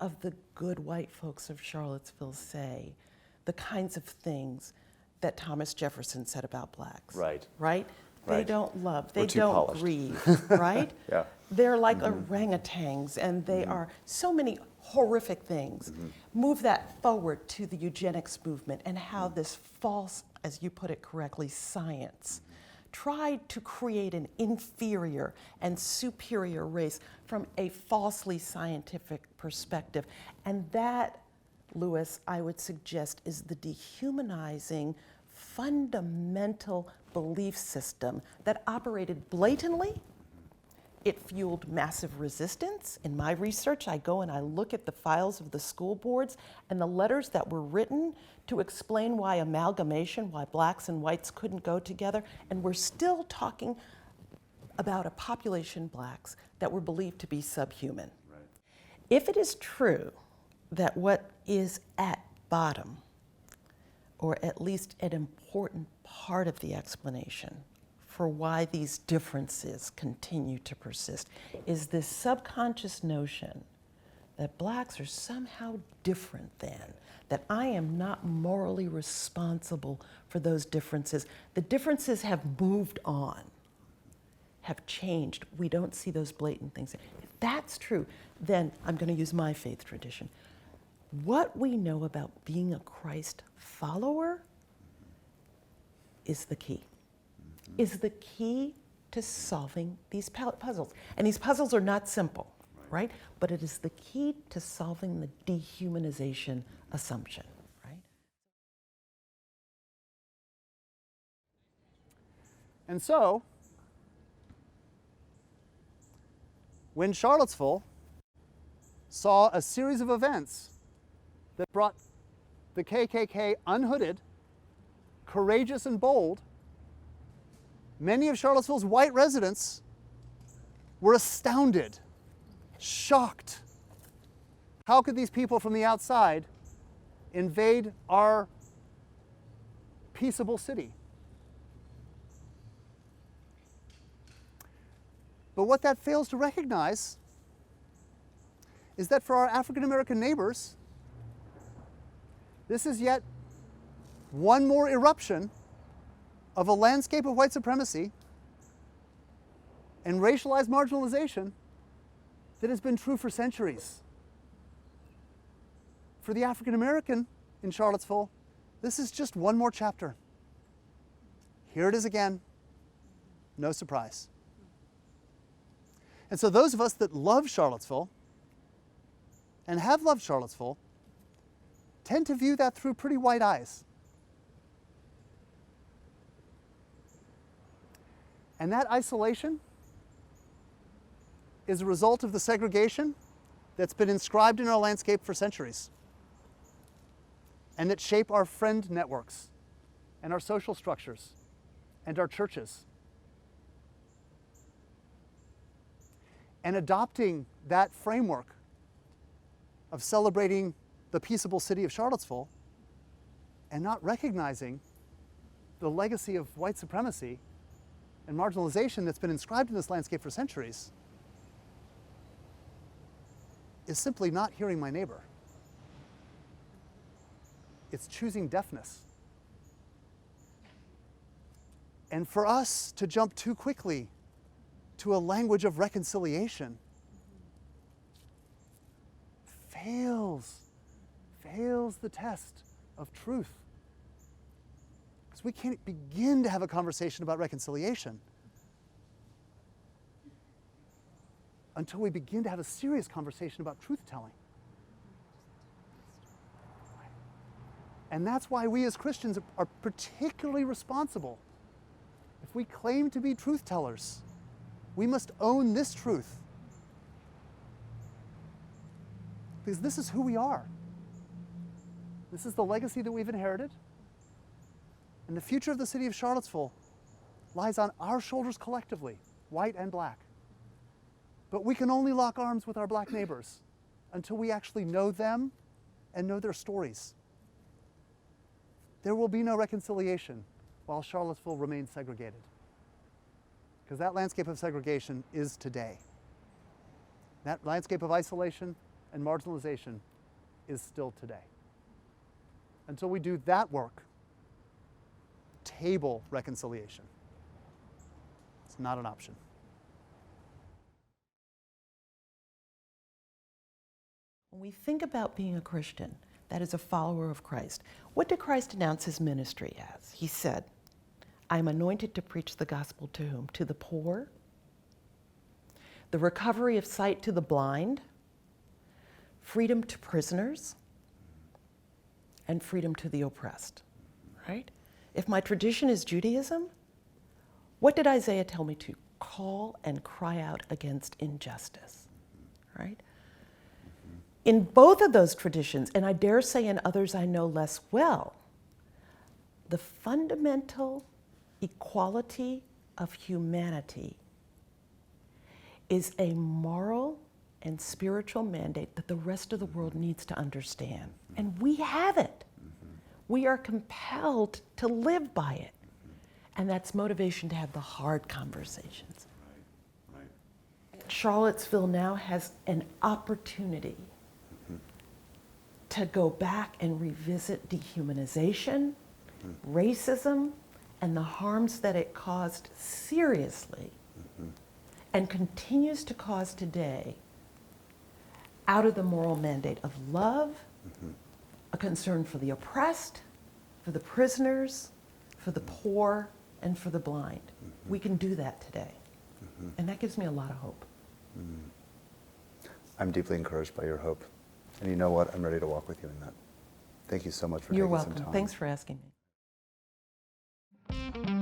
of the good white folks of Charlottesville say the kinds of things that Thomas Jefferson said about blacks. Right. Right? They Right. don't love, We're they too don't polished. grieve, right? Yeah. They're like orangutans, and they are so many horrific things. Move that forward to the eugenics movement and how this false, as you put it correctly, science tried to create an inferior and superior race from a falsely scientific perspective. And that, Lewis, I would suggest, is the dehumanizing fundamental belief system that operated blatantly. It fueled massive resistance. In my research, I go and I look at the files of the school boards and the letters that were written to explain why amalgamation, why blacks and whites couldn't go together. And we're still talking about a population, blacks, that were believed to be subhuman. Right. If it is true that what is at bottom, or at least an important part of the explanation for why these differences continue to persist, is this subconscious notion that blacks are somehow different than, that I am not morally responsible for those differences. The differences have moved on, have changed. We don't see those blatant things. If that's true, then I'm going to use my faith tradition. What we know about being a Christ follower is the key. Is the key to solving these puzzles. And these puzzles are not simple, right? But it is the key to solving the dehumanization assumption, right? And so, when Charlottesville saw a series of events that brought the KKK unhooded, courageous and bold, many of Charlottesville's white residents were astounded, shocked. How could these people from the outside invade our peaceable city? But what that fails to recognize is that for our African American neighbors, this is yet one more eruption of a landscape of white supremacy and racialized marginalization that has been true for centuries. For the African American in Charlottesville, this is just one more chapter. Here it is again, no surprise. And so those of us that love Charlottesville and have loved Charlottesville tend to view that through pretty wide eyes. And that isolation is a result of the segregation that's been inscribed in our landscape for centuries and that shape our friend networks and our social structures and our churches. And adopting that framework of celebrating the peaceable city of Charlottesville and not recognizing the legacy of white supremacy and marginalization that's been inscribed in this landscape for centuries is simply not hearing my neighbor. It's choosing deafness. And for us to jump too quickly to a language of reconciliation fails the test of truth. Because we can't begin to have a conversation about reconciliation until we begin to have a serious conversation about truth-telling. And that's why we as Christians are particularly responsible. If we claim to be truth-tellers, we must own this truth. Because this is who we are. This is the legacy that we've inherited. And the future of the city of Charlottesville lies on our shoulders collectively, white and black. But we can only lock arms with our black neighbors until we actually know them and know their stories. There will be no reconciliation while Charlottesville remains segregated. Because that landscape of segregation is today. That landscape of isolation and marginalization is still today. Until we do that work, table reconciliation. It's not an option. When we think about being a Christian, that is a follower of Christ, what did Christ announce his ministry as? He said, I am anointed to preach the gospel to whom? To the poor, the recovery of sight to the blind, freedom to prisoners, and freedom to the oppressed, right? If my tradition is Judaism, what did Isaiah tell me to? Call and cry out against injustice, right? In both of those traditions, and I dare say in others I know less well, the fundamental equality of humanity is a moral and spiritual mandate that the rest of the world needs to understand. And we have it. We are compelled to live by it. And that's motivation to have the hard conversations. Charlottesville now has an opportunity to go back and revisit dehumanization, racism, and the harms that it caused seriously and continues to cause today out of the moral mandate of love, a concern for the oppressed, for the prisoners, for the poor, and for the blind. We can do that today. And that gives me a lot of hope. I'm deeply encouraged by your hope. And you know what? I'm ready to walk with you in that. Thank you so much for You're taking some welcome. time. Thanks for asking me.